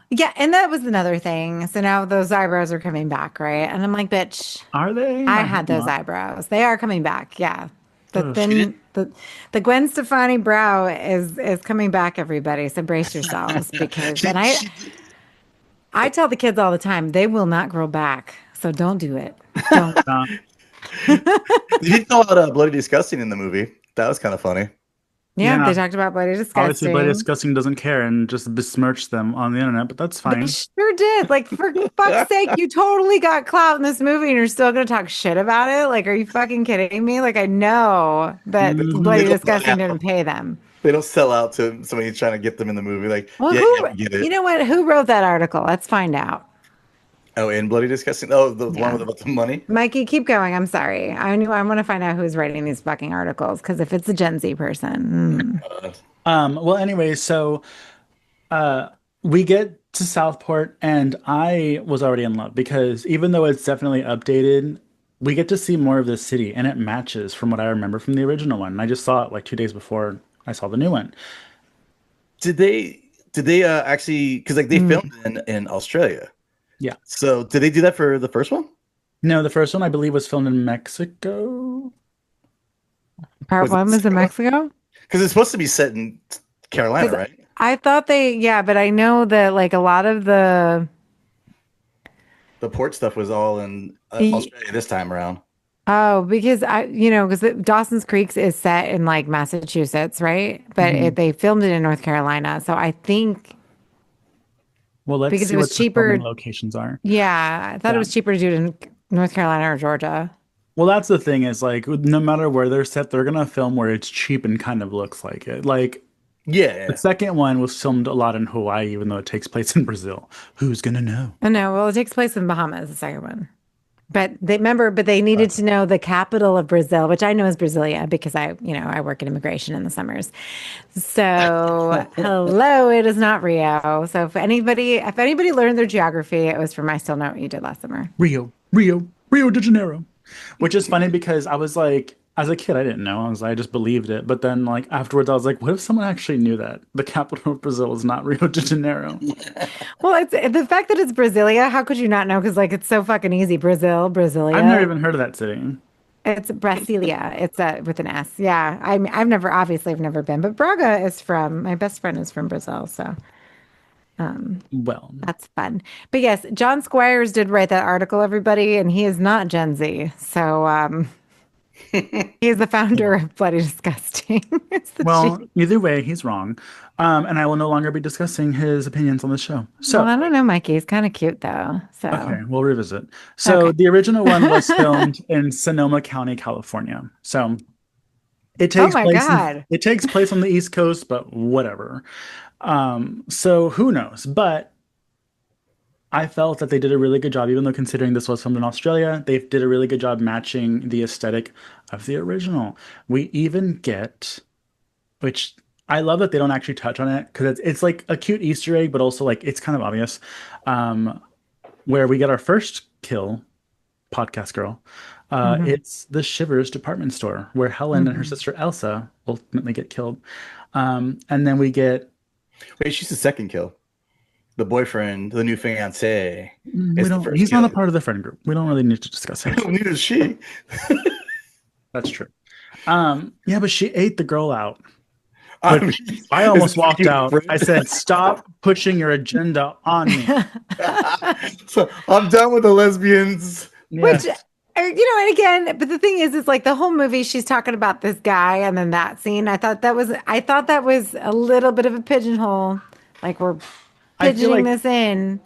yeah, and that was another thing. So now those eyebrows are coming back, right? And I'm like, bitch, Are they? I hope had those not. eyebrows. They are coming back. Yeah. The Ugh. thin the Gwen Stefani brow is coming back, everybody. So brace yourselves because and I tell the kids all the time, they will not grow back. So don't do it. Don't. You did call out Bloody Disgusting in the movie. That was kind of funny. Yeah, Yeah. they talked about bloody Obviously, disgusting. Bloody Disgusting doesn't care and just besmirched them on the internet, but that's fine. They sure did. Like, for fuck's sake, you totally got clout in this movie and you're still going to talk shit about it? Like, are you fucking kidding me? Like, I know that Mhm. Bloody They don't Disgusting sell out. didn't pay them. They don't sell out to somebody trying to get them in the movie. Like, Well, yeah, we get it. you know what? Who wrote that article? Let's find out. Oh, and Bloody Disgusting. Oh, the Yeah. one with about the money. Mikey, keep going. I'm sorry. I want to find out who's writing these fucking articles because if it's a Gen Z person, Well, anyway, so we get to Southport, and I was already in love because even though it's definitely updated, we get to see more of the city, and it matches from what I remember from the original one. And I just saw it like 2 days before I saw the new one. Did they actually, because like they filmed in Australia. Yeah. So did they do that for the first one? No, the first one I believe was filmed in Mexico. part Was it one was in Sarah? Mexico. Because it's supposed to be set in Carolina, 'Cause right? I thought yeah, but I know that like a lot of the The port stuff was all in Ye- Australia this time around. oh, because because Dawson's Creek is set in like Massachusetts, right? But they filmed it in North Carolina, so I think Well, let's because see it was what the filming cheaper. locations are. Yeah, I thought it Yeah. was cheaper to do it in North Carolina or Georgia. Well, that's the thing is like no matter where they're set, they're gonna film where it's cheap and kind of looks like it. Like Yeah. the second one was filmed a lot in Hawaii, even though it takes place in Brazil. Who's gonna know? Oh no, well it takes place in Bahamas, the second one. But they needed to know the capital of Brazil, which I know is Brasilia because I work in immigration in the summers. So hello, it is not Rio. So if anybody learned their geography, it was from I Still Know What You Did Last Summer. Rio, Rio. Rio de Janeiro, which is funny because I was like, as a kid, I didn't know. I just believed it. But then, like afterwards, I was like, what if someone actually knew that the capital of Brazil is not Rio de Janeiro? Well, it's the fact that it's Brasilia. How could you not know? Because like it's so fucking easy. Brazil, I've never Brasilia. even heard of that city. It's Brasilia. It's with an S. Yeah, I've never obviously I've never been, but Braga is from my best friend is from Brazil, so Well, that's fun. But yes, John Squires did write that article, everybody, and he is not Gen Z. So he's the founder of Bloody Disgusting. It's the well, chief. either way, he's wrong, and I will no longer be discussing his opinions on the show. Well, So, I don't know, Mikey. He's kind of cute though. So okay, we'll revisit. So, okay. the original one was filmed in Sonoma County, California. So, Oh my God. it takes place on the East Coast, but whatever. So who knows? But I felt that they did a really good job, even though considering this was filmed in Australia, they did a really good job matching the aesthetic of the original. We even get, which I love that they don't actually touch on it because it's like a cute Easter egg, but also like it's kind of obvious. Um, where we get our first kill, podcast girl. Hmm. It's the Shivers department store where Helen and her Hmm. sister Elsa ultimately get killed. And then we get Wait, she's the second kill. The boyfriend, the new fiance, we is the don't first he's not a kill. part of the friend group. We don't really need to discuss him. Neither is she. That's true. Yeah, but she ate the girl out. I But mean, I is almost this what walked you out. I said, "Stop pushing your agenda on me." So I'm done with the lesbians. Which, Yes. and again, but the thing is, it's like the whole movie, she's talking about this guy, and then that scene, I thought that was a little bit of a pigeonhole. Like we're I feel pigeoning like this in.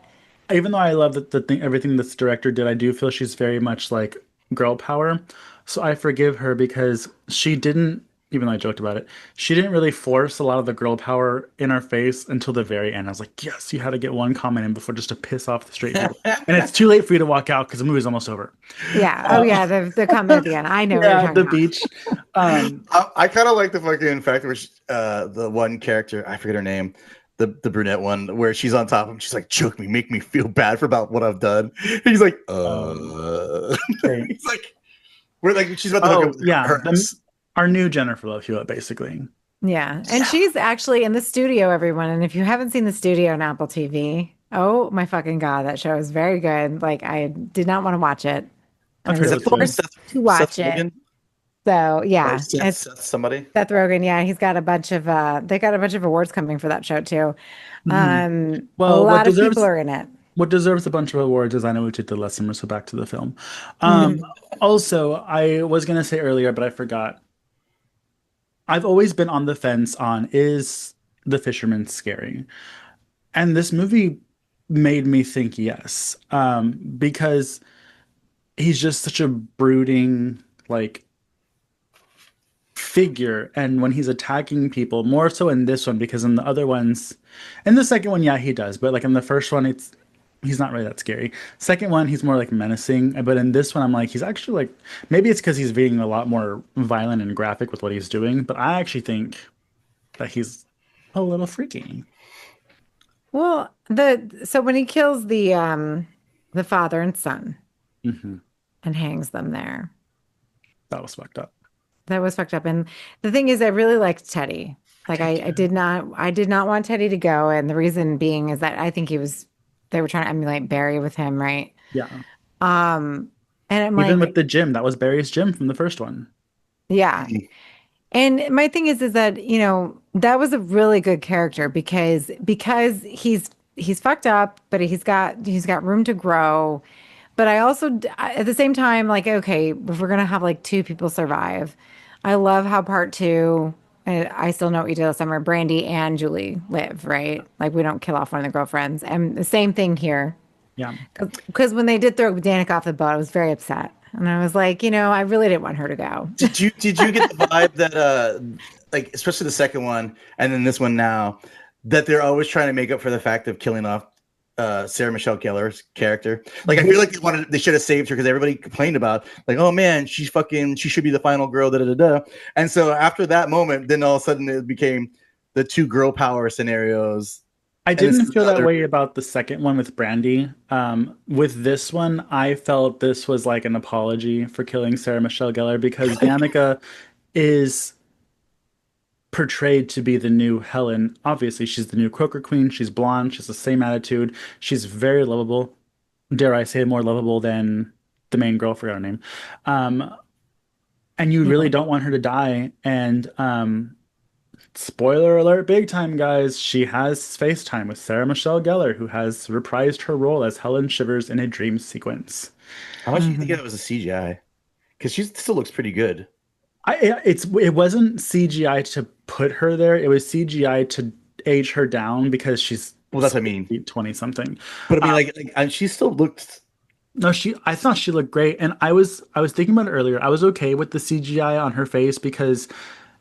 even though I love that the thing everything this director did, I do feel she's very much like girl power. So I forgive her because she didn't, even though I joked about it, she didn't really force a lot of the girl power in our face until the very end. I was like, yes, you had to get one comment in before just to piss off the straight people. And it's too late for you to walk out because the movie's almost over. Yeah. Oh, Uh, yeah. The comment at the end. I know what you're yeah, talking the about. beach. Um, I kind of like the fucking fact which the one character, I forget her name, the brunette one, where she's on top of him, she's like, choke me, make me feel bad for about what I've done. He's like, okay. he's like, we're like, she's about to hook up Oh, with yeah, her ex. our new Jennifer Love Hewitt, basically. Yeah. And she's actually in the studio, everyone. And if you haven't seen the studio on Apple TV, oh my fucking God, that show is very good. Like I did not want to watch it. I I've heard Is was it that was the one with good. forced to watch Seth it. Rogen? So Or yeah, Seth, it's Seth somebody? Seth Rogen. Yeah, he's got a bunch of they got a bunch of awards coming for that show too. Mhm. A Well, lot of people are in it. what deserves a bunch of awards is I Know We Took the Lesson, so back to the film. Um, Mhm. Also, I was gonna say earlier, but I forgot. I've always been on the fence on is the fisherman scary? And this movie made me think yes, because he's just such a brooding, like figure. And when he's attacking people, more so in this one, because in the other ones, in the second one, yeah, he does, but like in the first one, he's not really that scary. Second one, he's more like menacing, but in this one, I'm like, he's actually like, maybe it's because he's being a lot more violent and graphic with what he's doing, but I actually think that he's a little freaky. Well, so when he kills the father and son Hmm. and hangs them there, That was fucked up. that was fucked up. And the thing is, I really liked Teddy. Like I did not want Teddy to go, and the reason being is that I think they were trying to emulate Barry with him, right? Yeah. Um, and I'm Even with like, the gym, that was Barry's gym from the first one. yeah. And my thing is that, that was a really good character because he's fucked up, but he's got room to grow. But I also at the same time, like, okay, if we're gonna have like two people survive, I love how part two, I still know what you did last summer, Brandy and Julie live, right? Like we don't kill off one of the girlfriends. And the same thing here. Yeah. Because when they did throw Danica off the boat, I was very upset. And I was like, I really didn't want her to go. Did you get the vibe that like especially the second one and then this one now that they're always trying to make up for the fact of killing off Sarah Michelle Gellar's character? Like I feel like they should have saved her because everybody complained about like, oh man, she should be the final girl, da da da da. And so after that moment, then all of a sudden it became the two girl power scenarios I And this didn't is feel that another. way about the second one with Brandy. With this one, I felt this was like an apology for killing Sarah Michelle Gellar because Danica is portrayed to be the new Helen. Obviously, she's the new Croaker Queen. She's blonde. She has the same attitude. She's very lovable. Dare I say, more lovable than the main girl. Forgot her name. Um, and you Yeah. really don't want her to die. And spoiler alert, big time, guys. She has FaceTime with Sarah Michelle Gellar, who has reprised her role as Helen Shivers in a dream sequence. How much do you think Mhm. that was a CGI? Because she still looks pretty good. It wasn't CGI to put her there. It was CGI to age her down because she's Well, that's what I mean. 20 something. But I mean, she still looked. No, I thought she looked great, and I was thinking about it earlier. I was okay with the CGI on her face because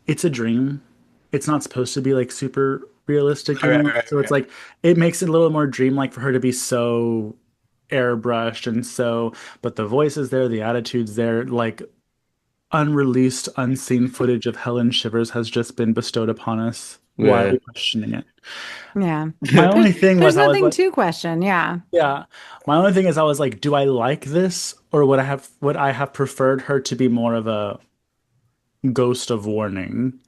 it's a dream. It's not supposed to be like super realistic, you Right, know? right, So it's right. like it makes it a little more dreamlike for her to be so airbrushed and so, but the voice is there, the attitude's there, like unreleased, unseen footage of Helen Shivers has just been bestowed upon us. Why are Yeah. we questioning it? Yeah. My only thing There's was I was nothing like, to question. Yeah. yeah. My only thing is I was like, do I like this or would I have preferred her to be more of a ghost of warning?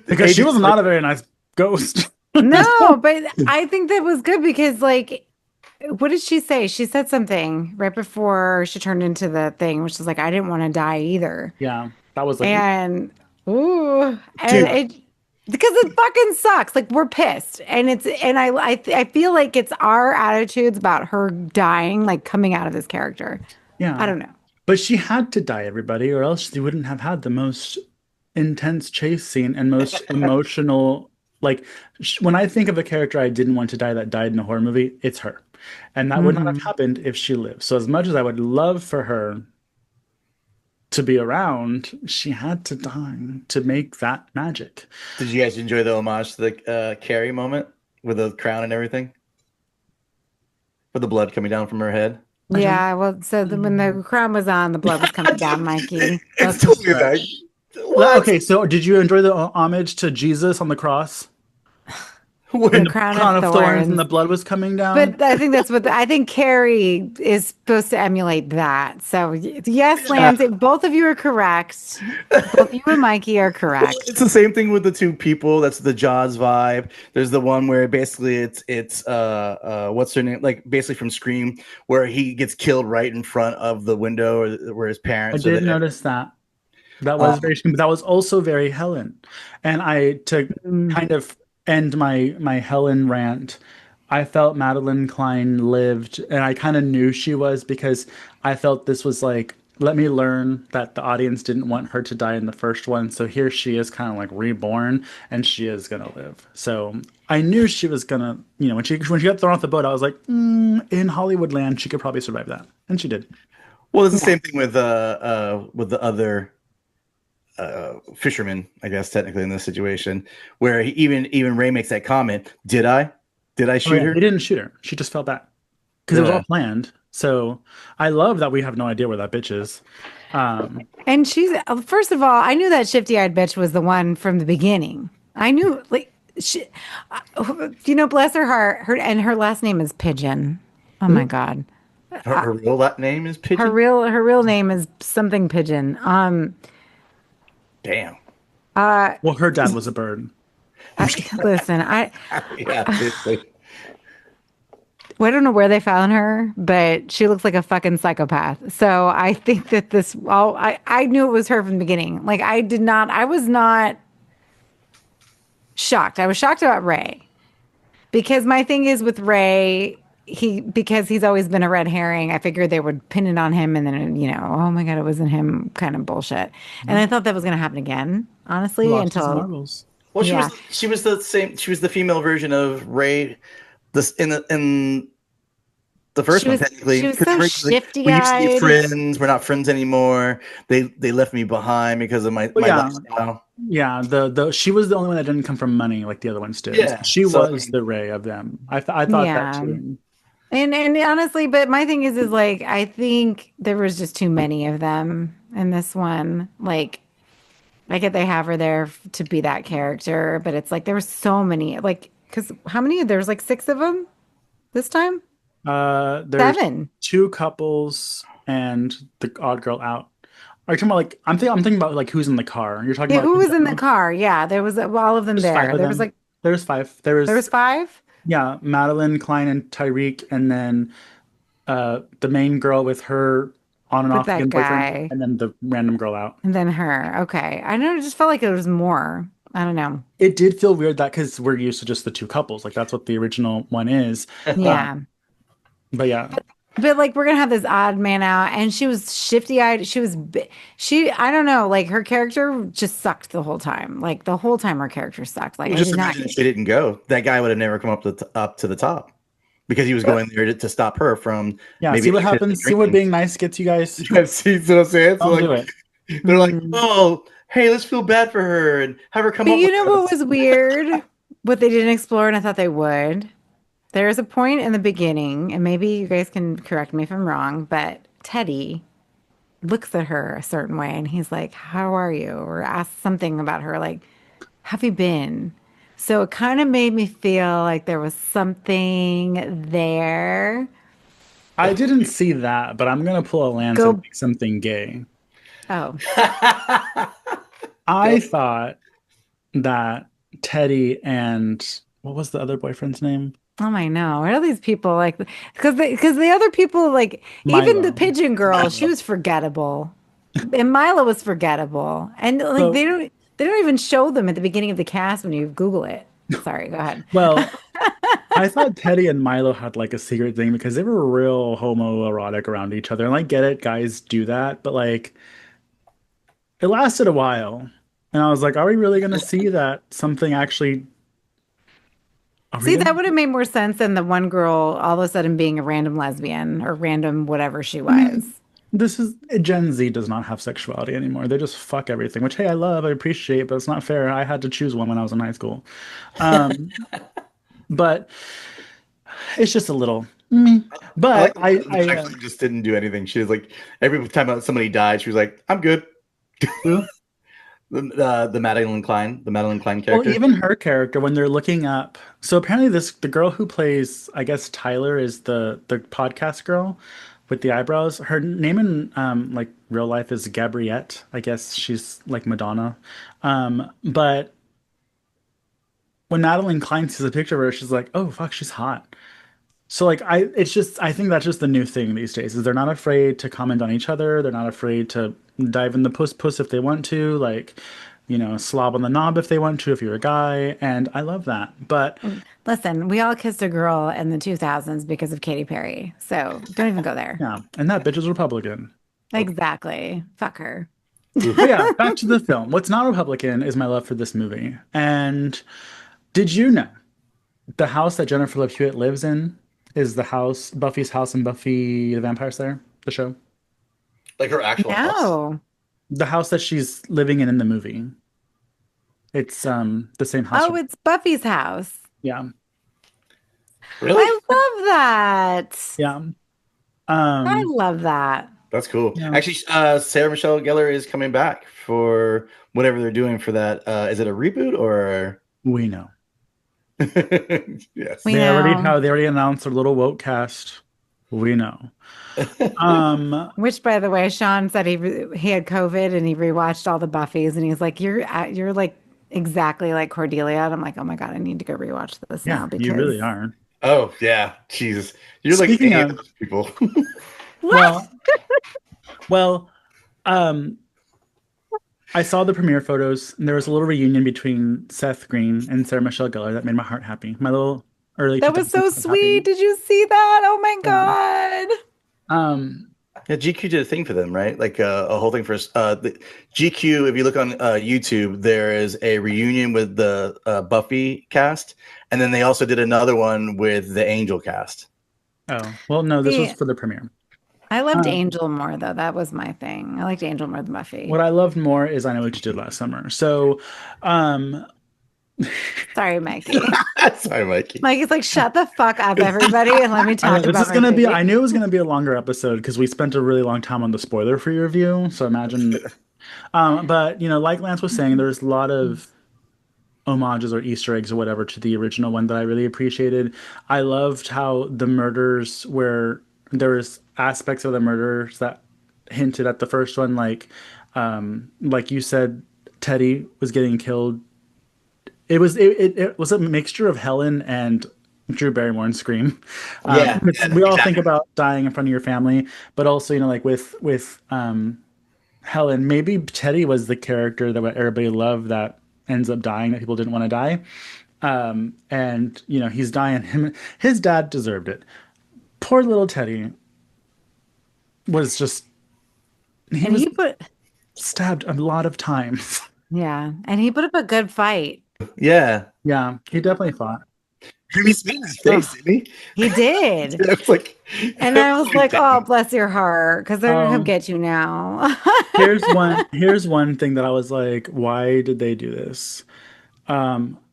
Because she was AJ's like, not a very nice ghost. No, but I think that was good because, like, what did she say? She said something right before she turned into the thing, which is like, I didn't want to die either. Yeah, that was like, And ooh, and yeah, it because it fucking sucks. Like we're pissed, and I feel like it's our attitudes about her dying, like coming out of this character. I yeah. don't know. But she had to die, everybody, or else she wouldn't have had the most intense chase scene and most emotional. Like when I think of a character I didn't want to die that died in a horror movie, it's her. And that would not have Hmm. happened if she lived. So as much as I would love for her to be around, she had to die to make that magic. did you guys enjoy the homage to the Carrie moment with the crown and everything? With the blood coming down from her head? I don't. Yeah, well, when the crown was on, the blood was coming down, Mikey. It's That's a totally back. stretch. Well, What? okay, so did you enjoy the homage to Jesus on the cross The when When? the crown of crown of thorns and thorns. the blood was coming down? But I think that's what I think Carrie is supposed to emulate that. So yes, Yeah. Lance, both of you are correct. Both you and Mikey are Well, correct. it's the same thing with the two people. That's the Jaws vibe. There's the one where basically it's what's her name? Like basically from Scream, where he gets killed right in front of the window where his I parents are did there. notice that. That was Um, very, but that was also very Helen. And to Mm. kind of end my Helen rant, I felt Madeline Klein lived, and I kind of knew she was because I felt this was like, let me learn that the audience didn't want her to die in the first one. So here she is kind of like reborn and she is gonna live. So I knew she was gonna, when she got thrown off the boat, I was like, in Hollywood land, she could probably survive that. And she did. well, it's the Yeah. same thing with the other fisherman, I guess technically in this situation, where even Ray makes that comment. Did I Oh shoot yeah, her? he didn't shoot her. She just fell back. Because it was all Yeah. planned. So I love that we have no idea where that bitch is. And she's first of all, I knew that shifty-eyed bitch was the one from the beginning. I knew like bless her heart, her last name is Pigeon. Oh my God. Her real name is Her Pigeon. real name is something Pigeon. Damn. Well, her dad was a bird. Listen, Yeah, basically. well, I don't know where they found her, but she looks like a fucking psychopath. So I think that I knew it was her from the beginning. Like I was not shocked. I was shocked about Ray because my thing is with Ray, because he's always been a red herring. I figured they would pin it on him and then, oh my God, it wasn't him kind of bullshit. And I thought that was going to happen again, He honestly, lost his until, marbles. Well, yeah. she was the same. She was the female version of Ray. This in the first She one was, technically, she was because so like, shifty we used to be eyed. friends. We're not friends anymore. They left me behind because of my Well, my yeah, lifestyle. yeah. The she was the only one that didn't come from money like the other ones did. Yeah. She So I was mean, the Ray of them. I thought that Yeah. too. And honestly, but my thing is like I think there was just too many of them in this one. Like I get they have her there to be that character, but it's like there were so many. Like Because how many? There's like 6 of them this time? There's 7. two couples and the odd girl out. Are you talking about like I'm thinking about like who's in the car? You're talking Yeah, about like who in was in the general? car? Yeah, there was all of them There's five there. of There was them. like There's five. there was 5. Yeah, Madeline, Klein, and Tyreek, and then the main girl with her on and With off that again boyfriend, guy and then the random girl out. and then her. Okay. I know it just felt like it was more. I don't know. It did feel weird that because we're used to just the two couples, like that's what the original one is. Um, Yeah. but yeah, But like we're gonna have this odd man out, and she was shifty eyed. She I don't know, like her character just sucked the whole time. Like the whole time her character sucked. Like Well, I just did not. imagine if she didn't go, that guy would have never come up to the top because he was going there to stop her from yeah. See maybe what chasing the happens. See what dreams. being nice gets you guys. You guys see what I'm saying? So Don't do like, it. they're like, Mm. oh, hey, let's feel bad for her and have her come But up you with know what us. was weird? What they didn't explore, and I thought they would. There is a point in the beginning, and maybe you guys can correct me if I'm wrong, but Teddy looks at her a certain way and he's like, how are you? Or asks something about her, like, have you been? So it kind of made me feel like there was something there. I didn't see that, but I'm gonna pull a lance and Go, make something gay. oh, I thought that Teddy and what was the other boyfriend's name? oh my no. What are these people like? Because the other people, like, even the Milo. pigeon girl, she Milo. was forgettable. And Mila was forgettable. And like So, they don't even show them at the beginning of the cast when you Google it. Sorry, go ahead. well, I thought Teddy and Milo had like a secret thing because they were real homoerotic around each other. And I get it, guys do that, but like it lasted a while. And I was like, are we really gonna see that something actually are we See, gonna that would have made more sense than the one girl all of a sudden being a random lesbian or random whatever she I mean, was. this is Gen Z does not have sexuality anymore. They just fuck everything, which hey, I love, I appreciate, but it's not fair. I had to choose one when I was in high school. Um, but it's just a little meh. I But like the fact she just didn't do anything. She was like, every time somebody died, she was like, I'm good. who? The Madeline Klein Well, character. even her character when they're looking up. So apparently, the girl who plays, I guess Tyler is the podcast girl with the eyebrows. Her name in like real life is Gabriette. I guess she's like Madonna. But when Madeline Klein sees a picture of her, she's like, "Oh fuck, she's hot." So like it's just I think that's just the new thing these days is they're not afraid to comment on each other. They're not afraid to dive in the puss if they want to, like, slob on the knob if they want to if you're a guy, and I love that. But Listen, we all kissed a girl in the 2000s because of Katy Perry. So don't even go there. yeah, and that bitch is Republican. Exactly. Fuck her. But yeah, back to the film. What's not Republican is my love for this movie. And did you know the house that Jennifer Love Hewitt lives in is the house, Buffy's house in Buffy the Vampire Slayer, the show? Like her actual house. No. The house that she's living in the movie. It's the same house. Oh, it's Buffy's house. Yeah. Really? I love that. Yeah. I Um love that. That's cool. yeah, Actually, Sarah Michelle Gellar is coming back for whatever they're doing for that. Is it a reboot or? we know. Yes. We They know. already announced their little woke cast. We know. Um Which, by the way, Sean said he had COVID and he rewatched all the Buffys and he's like, you're like exactly like Cordelia. And I'm like, oh my God, I need to go rewatch this yeah, now you because really are. Oh yeah, Jesus, you're like Speaking any of of, those people. what? well, um I saw the premiere photos, and there was a little reunion between Seth Green and Sarah Michelle Gellar that made my heart happy. My little early That was 2000s so heart happy. sweet. Did you see that? Oh my Yeah. God. Um, Yeah, GQ did a thing for them, right? Like a whole thing for the GQ. If you look on YouTube, there is a reunion with the Buffy cast, and then they also did another one with the Angel cast. oh, well, no, this was See, for the premiere. I loved Um, Angel more though. That was my thing. I liked Angel more than Buffy. what I loved more is I Know What You Did Last Summer. So, um, Sorry, Mikey. Sorry, Mikey. Mikey's like, shut the fuck up, everybody, and let me I know talk this about is my gonna be, movie. I knew it was gonna be a longer episode because we spent a really long time on the spoiler-free review. So imagine, but like Lance was saying, there's a lot of homages or Easter eggs or whatever to the original one that I really appreciated. I loved how the murders were there was aspects of the murders that hinted at the first one, like you said, Teddy was getting killed. It was a mixture of Helen and Drew Barrymore and Scream. Yeah, We all think exactly. about dying in front of your family, but also, like with Helen, maybe Teddy was the character that everybody loved that ends up dying that people didn't want to die. And he's dying. His dad deserved it. Poor little Teddy was just he And was he put, stabbed a lot of times. yeah, and he put up a good fight. Yeah. Yeah, he definitely fought. He spit in his Oh, face, didn't he? he did. Yeah, it's like, And I was like, oh, bless your heart, because they're gonna come Oh, get you now. here's one thing that I was like, why did they do this?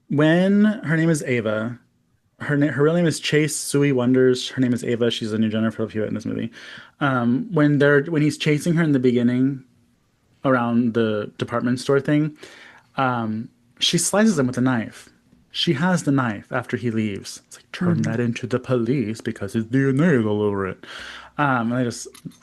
When her name is Ava, her real name is Chase Sui Wonders. Her name is Ava. She's a new Jennifer Love Hewitt in this movie. When he's chasing her in the beginning around the department store thing, she slices him with a knife. She has the knife after he leaves. It's like, turn Mhm. that into the police because his DNA is all over it. And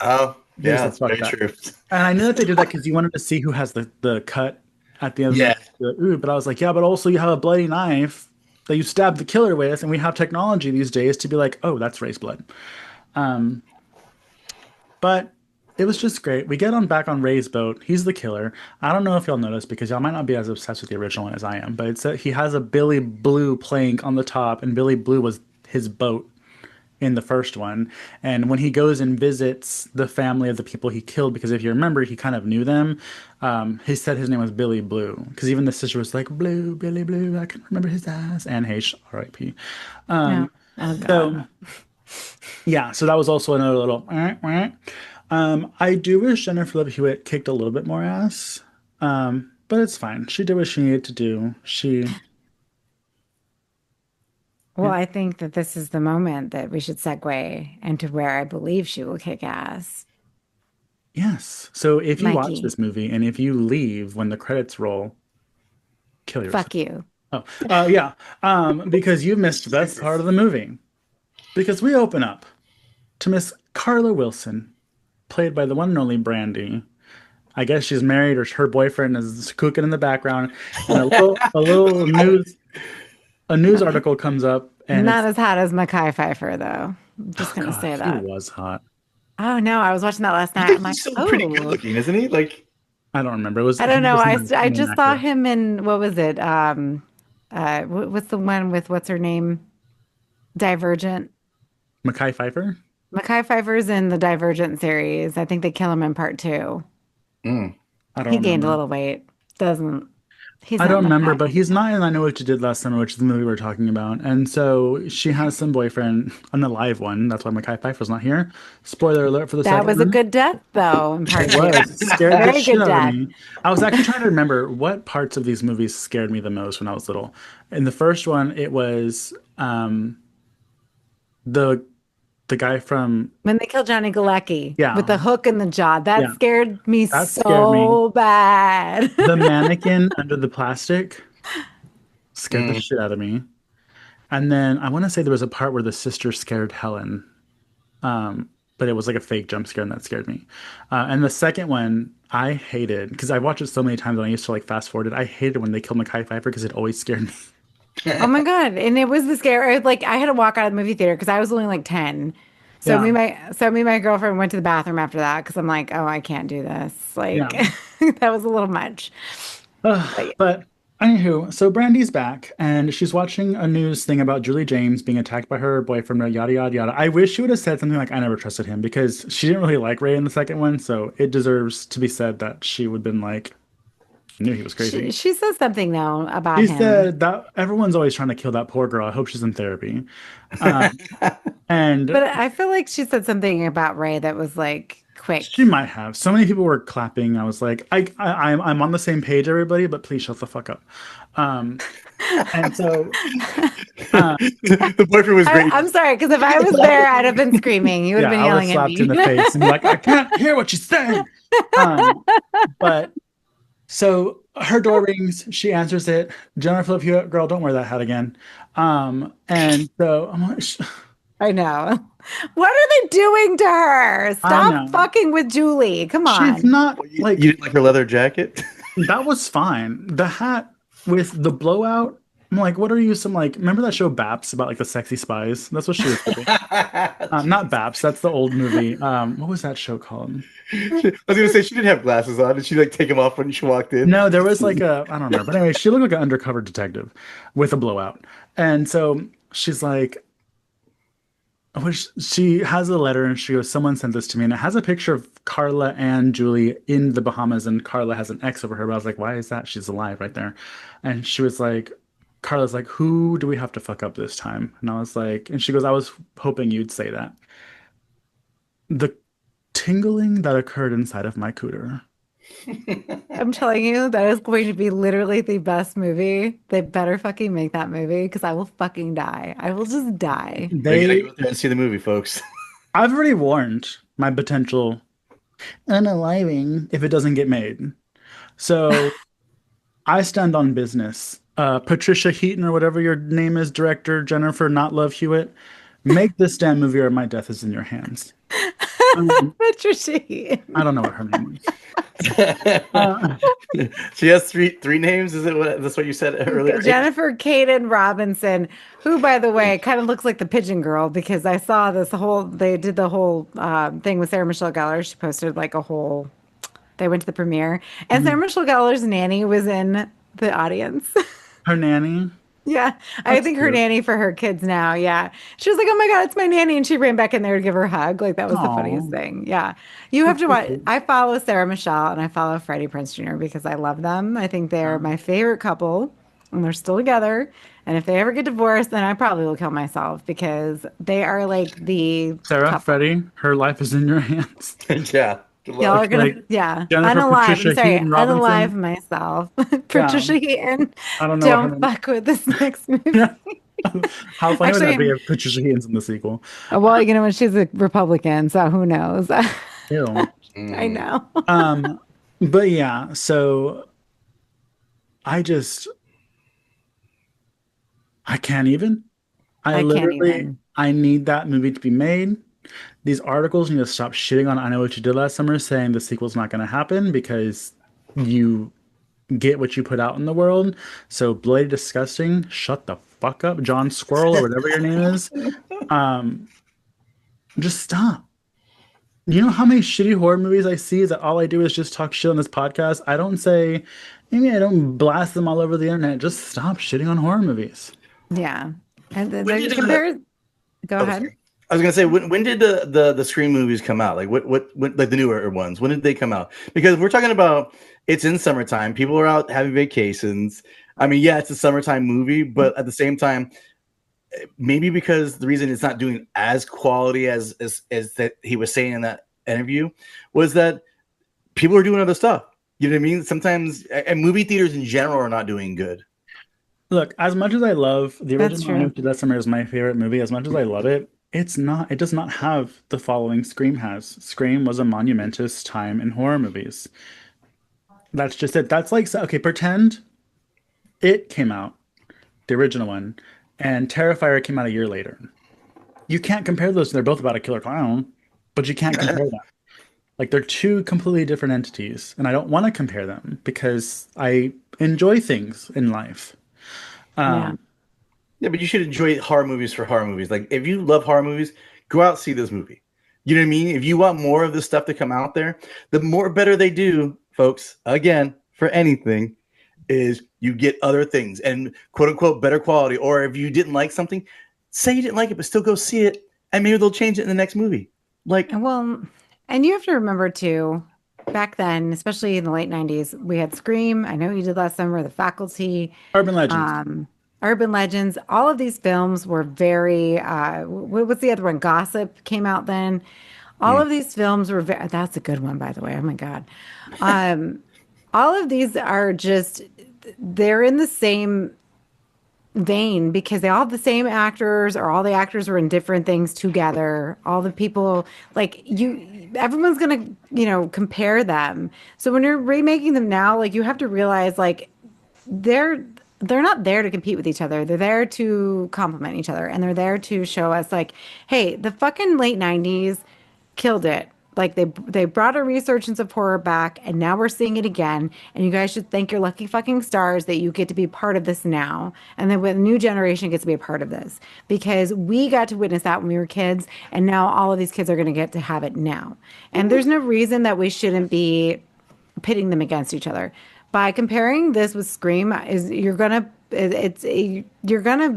oh, they just yeah, like, fuck very that. true. And I knew that they did that because you wanted to see who has the cut at the end of Yeah. the ooh, but I was like, yeah, but also you have a bloody knife that you stabbed the killer with, and we have technology these days to be like, oh, that's race blood. But it was just great. We get on back on Ray's boat. He's the killer. I don't know if y'all noticed because y'all might not be as obsessed with the original one as I am, but he has a Billy Blue plank on the top, and Billy Blue was his boat in the first one. And when he goes and visits the family of the people he killed, because if you remember, he kind of knew them. He said his name was Billy Blue because even the sister was like, Blue, Billy Blue. I can remember his ass. And H, R.I.P. Yeah. Oh So God. yeah, so that was also another little. I do wish Jennifer Love Hewitt kicked a little bit more ass, but it's fine. She did what she needed to do. Well, Yeah, I think that this is the moment that we should segue into where I believe she will kick ass. yes. So if you watch Mikey, this movie and if you leave when the credits roll, kill yourself. fuck you. Oh, yeah. Because you missed the best part of the movie. Because we open up to Miss Carla Wilson, played by the one and only Brandy. I guess she's married or her boyfriend is cooking in the background, and a news article comes up, and Not it's as hot as Mackay Pfeiffer, though. I'm just oh gonna god, say he that. was hot. Oh no, I was watching that last I night. I'm think like, he's still pretty good oh, looking, isn't he? Like, I don't remember. It was I he don't know. was I the st- I main just saw actor. him in what was it? What's the one with what's her name? Divergent. Mackay Pfeiffer. Mackay Pfeiffer's in the Divergent series. I think they kill him in part two. mm. I don't He gained a remember. little weight. Doesn't he's I not don't in the remember, fat. but he's not in I Know What You Did Last Summer, which is the movie we're talking about. And so she has some boyfriend on the live one. That's why Mackay Pfeiffer's not here. Spoiler alert for the That second was a one. good death though in It part two. was. It scared the Very shit good out of death. me. I was actually trying to remember what parts of these movies scared me the most when I was little. In the first one, it was the the guy from When they killed Johnny Galecki with yeah, the hook in the jaw, that yeah, scared me that scared me. so bad. The mannequin under the plastic scared the Mm. shit out of me. And then I want to say there was a part where the sister scared Helen, but it was like a fake jump scare, and that scared me. And the second one I hated because I watched it so many times and I used to like fast forward it. I hated when they killed Mackay Pfeiffer because it always scared me. Oh my God. And it was the scare. Like I had to walk out of the movie theater because I was only like 10. Yeah, Me and my girlfriend went to the bathroom after that because I'm like, oh, I can't do this. Like yeah. that was a little much. But But anywho, so Brandy's back and she's watching a news thing about Julie James being attacked by her boyfriend, yada yada yada. I wish she would have said something like, "I never trusted him," because she didn't really like Ray in the second one, so it deserves to be said that she would have been like, "I knew he was she crazy." she says something though about She him. said that everyone's always trying to kill that poor girl. I hope she's in therapy. Um, and But I feel like she said something about Ray that was like quick. she might have. So many people were clapping. I was like, I'm on the same page, everybody, but please shut the fuck up. Um, and so, uh, The boyfriend was great. I'm sorry, because if I was there, I'd have been screaming. You would have yeah, been I would have yelling at slapped you in me. the face and be like, I can't hear what she's saying. Um, but so her door rings. She answers it. Jennifer Love Hewitt, girl, don't wear that hat again. And so I'm like, I know. What are they doing to her? I Stop know. fucking with Julie. Come She's on. not Well, like you didn't like her leather jacket? that was fine. The hat with the blowout, I'm like, what are you? Some like, remember that show Baps about like the sexy spies? That's what she was giving. Not Baps. That's the old movie. What was that show called? I was gonna say she didn't have glasses on. Did she like take them off when she walked in? No, there was like a, I don't remember. But anyway, she looked like an undercover detective with a blowout. And so she's like, which she has a letter and she goes, someone sent this to me. And it has a picture of Carla and Julie in the Bahamas. And Carla has an X over her. But I was like, why is that? She's alive right there. And she was like, Carla's like, who do we have to fuck up this time? And I was like, and she goes, I was hoping you'd say that. The tingling that occurred inside of my cooter. I'm telling you, that is going to be literally the best movie. They better fucking make that movie because I will fucking die. I will just die. You gotta They, go out there and see the movie, folks. I've already warned my potential unaliving if it doesn't get made. So I stand on business. Patricia Heaton or whatever your name is, director Jennifer Not Love Hewitt, make this damn movie or my death is in your hands. Patricia. I don't know what her name is. Uh, She has three names. Is it that's what you said earlier? Jennifer Caden Robinson, who, by the way, kind of looks like the Pigeon Girl because I saw they did the whole thing with Sarah Michelle Gellar. She posted like a whole, they went to the premiere, and Sarah Michelle Gellar's nanny was in the audience. her nanny. Yeah, I That's think her cute. nanny for her kids now. Yeah, she was like, "Oh my God, it's my nanny," and she ran back in there to give her a hug. Like that was the funniest Aw, thing. Yeah, you have that's to so watch. cute. I follow Sarah Michelle and I follow Freddie Prinze Jr. because I love them. I think they're Um, my favorite couple, and they're still together. And if they ever get divorced, then I probably will kill myself because they are like the Sarah, couple. Freddie, her life is in your hands. Yeah. Good Y'all luck. are Looks gonna, like yeah, Jennifer unalive. I'm Patricia sorry, Heaton unalive Robinson. myself. Yeah, Patricia Heaton, I don't know what her don't name. fuck with this next movie. Yeah. How funny would that be Actually, if Patricia Heaton's in the sequel? well, you know what? She's a Republican, so who knows? Ew. I Mm. know. Um, but yeah, so I just I can't even. I I can't literally even. I need that movie to be made. These articles need to stop shitting on I Know What You Did Last Summer saying the sequel's not going to happen because you get what you put out in the world. So Bloody Disgusting, shut the fuck up, John Squirrel or whatever your name is. Um, just stop. You know how many shitty horror movies I see that all I do is just talk shit on this podcast? I don't say, maybe I don't blast them all over the internet. Just stop shitting on horror movies. Yeah. And When the did compare. Go oh, ahead. sorry. I was gonna say when did the Scream movies come out? Like what like the newer ones? When did they come out? Because we're talking about it's in summertime. People are out having vacations. I mean, yeah, it's a summertime movie, but at the same time, maybe because the reason it's not doing as quality as that he was saying in that interview was that people are doing other stuff. You know what I mean? Sometimes and movie theaters in general are not doing good. Look, as much as I love the That's original I Know true. What You Did Last Summer is my favorite movie, as much as I love it, it does not have the following Scream has. Scream was a monumentous time in horror movies. That's just it. That's like, okay, pretend it came out, the original one, and Terrifier came out a year later. You can't compare those. They're both about a killer clown, but you can't compare them. Like they're two completely different entities, and I don't want to compare them because I enjoy things in life. Yeah. Um, Yeah, but you should enjoy horror movies for horror movies. Like if you love horror movies, go out and see this movie. You know what I mean? If you want more of this stuff to come out there, the more better they do, folks, again, for anything, is you get other things and quote unquote better quality. Or if you didn't like something, say you didn't like it, but still go see it, and maybe they'll change it in the next movie. Like, And well, and you have to remember too, back then, especially in the late 90s, we had Scream. I know you did last summer, The Faculty, Urban Legends. um, Urban Legends. All of these films were very, what's the other one? Gossip came out then. All mm, of these films were very, that's a good one, by the way. Oh my God. Um, all of these are just, they're in the same vain because they all have the same actors, or all the actors were in different things together. All the people, like everyone's gonna, compare them. So when you're remaking them now, like you have to realize like they're they're not there to compete with each other. They're there to complement each other, and they're there to show us like, hey, the fucking late 90s killed it. Like they brought a resurgence of horror back, and now we're seeing it again. And you guys should thank your lucky fucking stars that you get to be part of this now, and then when the new generation gets to be a part of this, because we got to witness that when we were kids, and now all of these kids are going to get to have it now. And there's no reason that we shouldn't be pitting them against each other. By comparing this with Scream, is you're gonna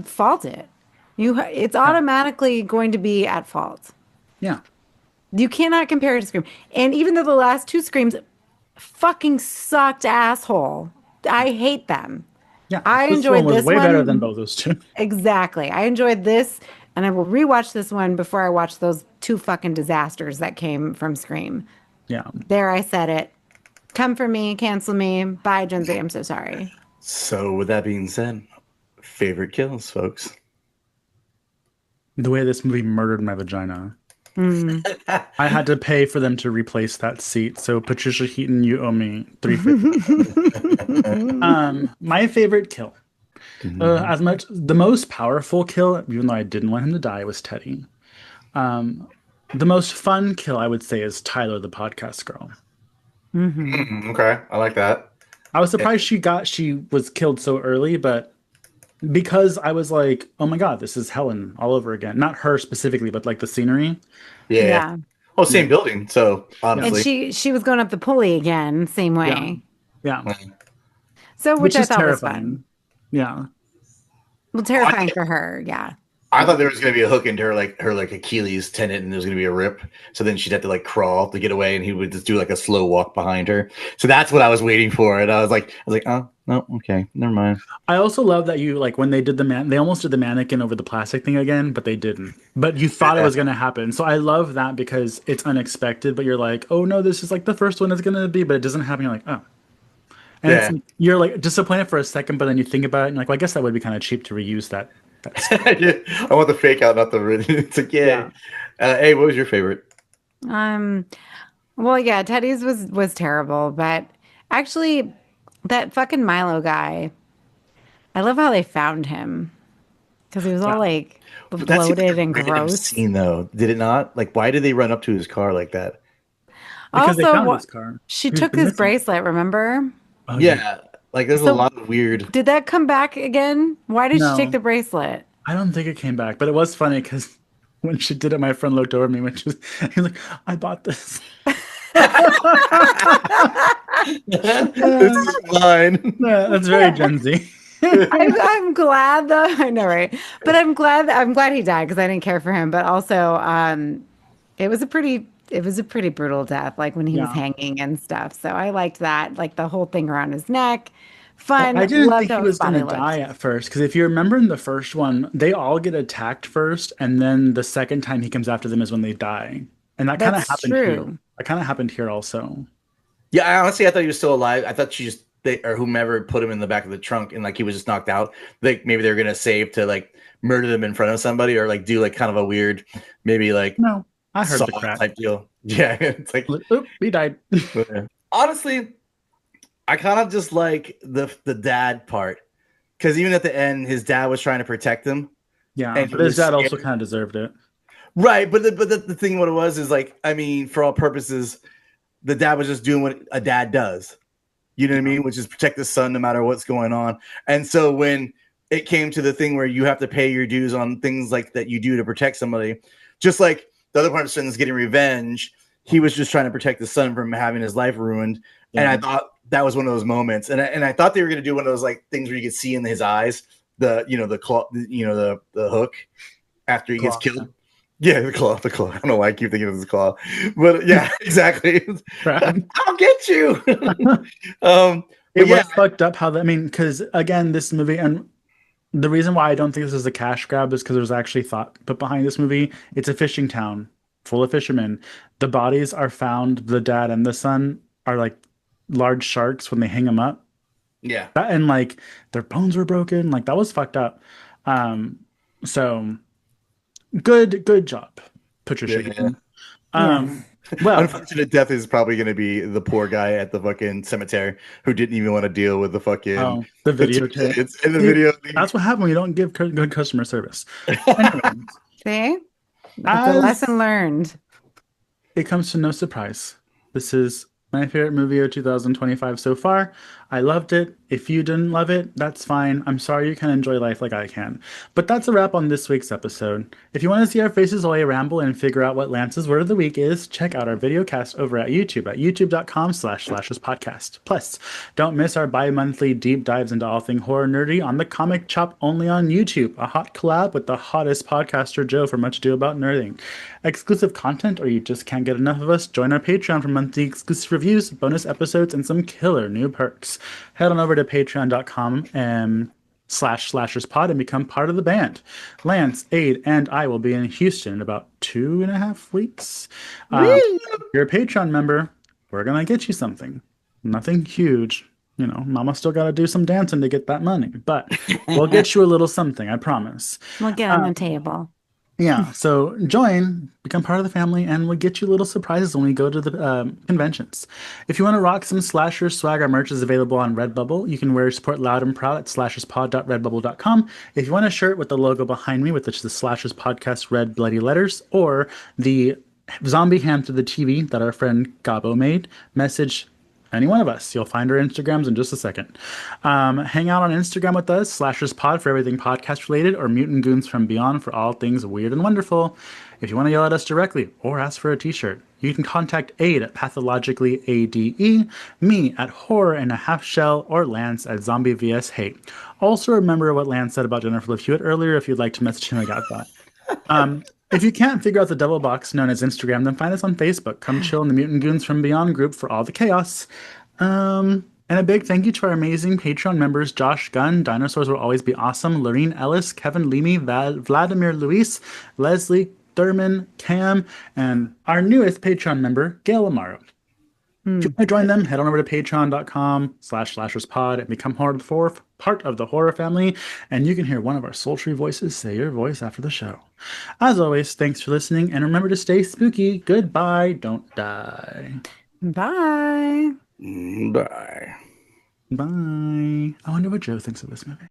fault it. It's Yeah. automatically going to be at fault. Yeah. You cannot compare it to Scream. And even though the last two Screams fucking sucked asshole, I hate them. Yeah. I This one enjoyed was this way better than one both those two. exactly. I enjoyed this, and I will rewatch this one before I watch those two fucking disasters that came from Scream. Yeah. There, I said it. Come for me, cancel me. Bye, Gen Z. I'm so sorry. So with that being said, favorite kills, folks. The way this movie murdered my vagina. I had to pay for them to replace that seat. So Patricia Heaton, you owe me $350. My favorite kill. As much the most powerful kill, even though I didn't want him to die, was Teddy. The most fun kill, I would say, is Tyler, the podcast girl. Okay, I like that. I was surprised she was killed so early, but because I was like, oh my god, this is Helen all over again. Not her specifically, but like the scenery. Yeah. Yeah. Oh, same building. So And honestly, she was going up the pulley again, same way. Yeah. So which I is thought was terrifying. fun. Yeah. Well, terrifying for her, yeah. I thought there was going to be a hook into her Achilles tendon, and there was going to be a rip. So then she'd have to like crawl to get away, and he would just do like a slow walk behind her. So that's what I was waiting for, and I was like, oh no, okay, never mind. I also love that you like when they did they almost did the mannequin over the plastic thing again, but they didn't. But you thought it was going to happen. So I love that because it's unexpected, but you're like, oh no, this is like the first one is going to be, but it doesn't happen. You're like, oh. And you're like disappointed for a second, but then you think about it and like, well, I guess that would be kind of cheap to reuse that. Yeah, I want the fake out, not the real. It's like, yeah. Hey, what was your favorite? Well, yeah, Teddy's was terrible, but actually that fucking Milo guy, I love how they found him because he was all like But that seemed like bloated a and random gross. scene, though, did it not? Like, why did they run up to his car like that? Because they Also, found his car. she He's took been his missing. bracelet, remember? Oh, Yeah, like there's a So- lot of weird. Did that come back again? Why did she No. take the bracelet? I don't think it came back, but it was funny because when she did it, my friend looked over at me when he was like, I bought this. This is mine. Yeah, that's very Gen Z. I'm glad though. I know, right? But I'm glad he died because I didn't care for him. But also, it was a pretty brutal death, like when he was Yeah. hanging and stuff. So I liked that, like the whole thing around his neck. Fun. I didn't Loved think how he his was going body to looked. die at first because if you remember in the first one, they all get attacked first, and then the second time he comes after them is when they die, and that kind of That's happened true. here. That kind of happened here also. Yeah, I honestly thought he was still alive. I thought they or whomever put him in the back of the trunk and like he was just knocked out. Like maybe they were gonna save to like murder them in front of somebody or like do like kind of a weird, maybe like No, I heard Saw the crack. type deal. Yeah, it's like Oop, he died. honestly, I kind of just like the dad part because even at the end, his dad was trying to protect him. Yeah, And but he his was dad also scared. kind of deserved it. Right, but the thing what it was is like I mean, for all purposes, the dad was just doing what a dad does. You know what I mean? Which is protect the son no matter what's going on. And so when it came to the thing where you have to pay your dues on things like that you do to protect somebody, just like the other person is getting revenge, he was just trying to protect the son from having his life ruined. Yeah. And I thought that was one of those moments. And I thought they were going to do one of those like things where you could see in his eyes the claw, the hook after he gets Claw. killed. Yeah, the claw. I don't know why I keep thinking of the claw, but yeah, exactly. Right. I'll get you. It yeah, was fucked up how I mean, because again, this movie, and the reason why I don't think this is a cash grab is because there's actually thought put behind this movie. It's a fishing town full of fishermen. The bodies are found, the dad and the son are like large sharks when they hang them up. Yeah. And like their bones were broken. Like that was fucked up. Um, so good job, Patricia Yeah. Heaton. Yeah. Um, well, Unfortunate death is probably going to be the poor guy at the fucking cemetery who didn't even want to deal with the fucking oh, the the two videotape. kids in the See, video. that's what happened when you don't give good customer service. Anyway, See? It's a lesson as learned. it comes to no surprise, this is my favorite movie of 2025 so far. I loved it. If you didn't love it, that's fine. I'm sorry you can't enjoy life like I can. But that's a wrap on this week's episode. If you want to see our faces while we ramble and figure out what Lance's word of the week is, check out our video cast over at YouTube at youtube.com/slasherspodcast. Plus, don't miss our bi-monthly deep dives into all things horror nerdy on the Comic Chop only on YouTube, a hot collab with the hottest podcaster Joe for Much Ado About Nerding. Exclusive content, or you just can't get enough of us, join our Patreon for monthly exclusive reviews, bonus episodes, and some killer new perks. Head on over to patreon.com and /slasherspod and become part of the band. Lance, Ade, and I will be in Houston in about 2.5 weeks. If you're a Patreon member, we're gonna get you something. Nothing huge. You know, Mama still got to do some dancing to get that money, but we'll get you a little something, I promise. We'll get on the table. Yeah, so join, become part of the family, and we'll get you little surprises when we go to the conventions. If you want to rock some Slasher swag, our merch is available on Redbubble. You can wear Support Loud and Proud at slasherspod.redbubble.com. If you want a shirt with the logo behind me, with the Slashers Podcast red bloody letters, or the zombie hand to the TV that our friend Gabo made, message any one of us. You'll find our Instagrams in just a second. Hang out on Instagram with us, /SlashersPod for everything podcast related, or Mutant Goons from Beyond for all things weird and wonderful. If you want to yell at us directly or ask for a t-shirt, you can contact Ade at pathologicallyade, me at horror in a half shell, or Lance at zombie vs hate. Also remember what Lance said about Jennifer Love Hewitt earlier if you'd like to message him about that. If you can't figure out the devil box known as Instagram, then find us on Facebook. Come chill in the Mutant Goons from Beyond group for all the chaos. And a big thank you to our amazing Patreon members, Josh Gunn, Dinosaurs Will Always Be Awesome, Lorene Ellis, Kevin Leamy, Vladimir Luis, Leslie Thurman, Cam, and our newest Patreon member, Gail Amaro. If you want to join them, head on over to patreon.com/slasherspod and become part of the horror family, and you can hear one of our sultry voices say your voice after the show. As always, thanks for listening, and remember to stay spooky. Goodbye, don't die. Bye. Bye. Bye. I wonder what Joe thinks of this movie.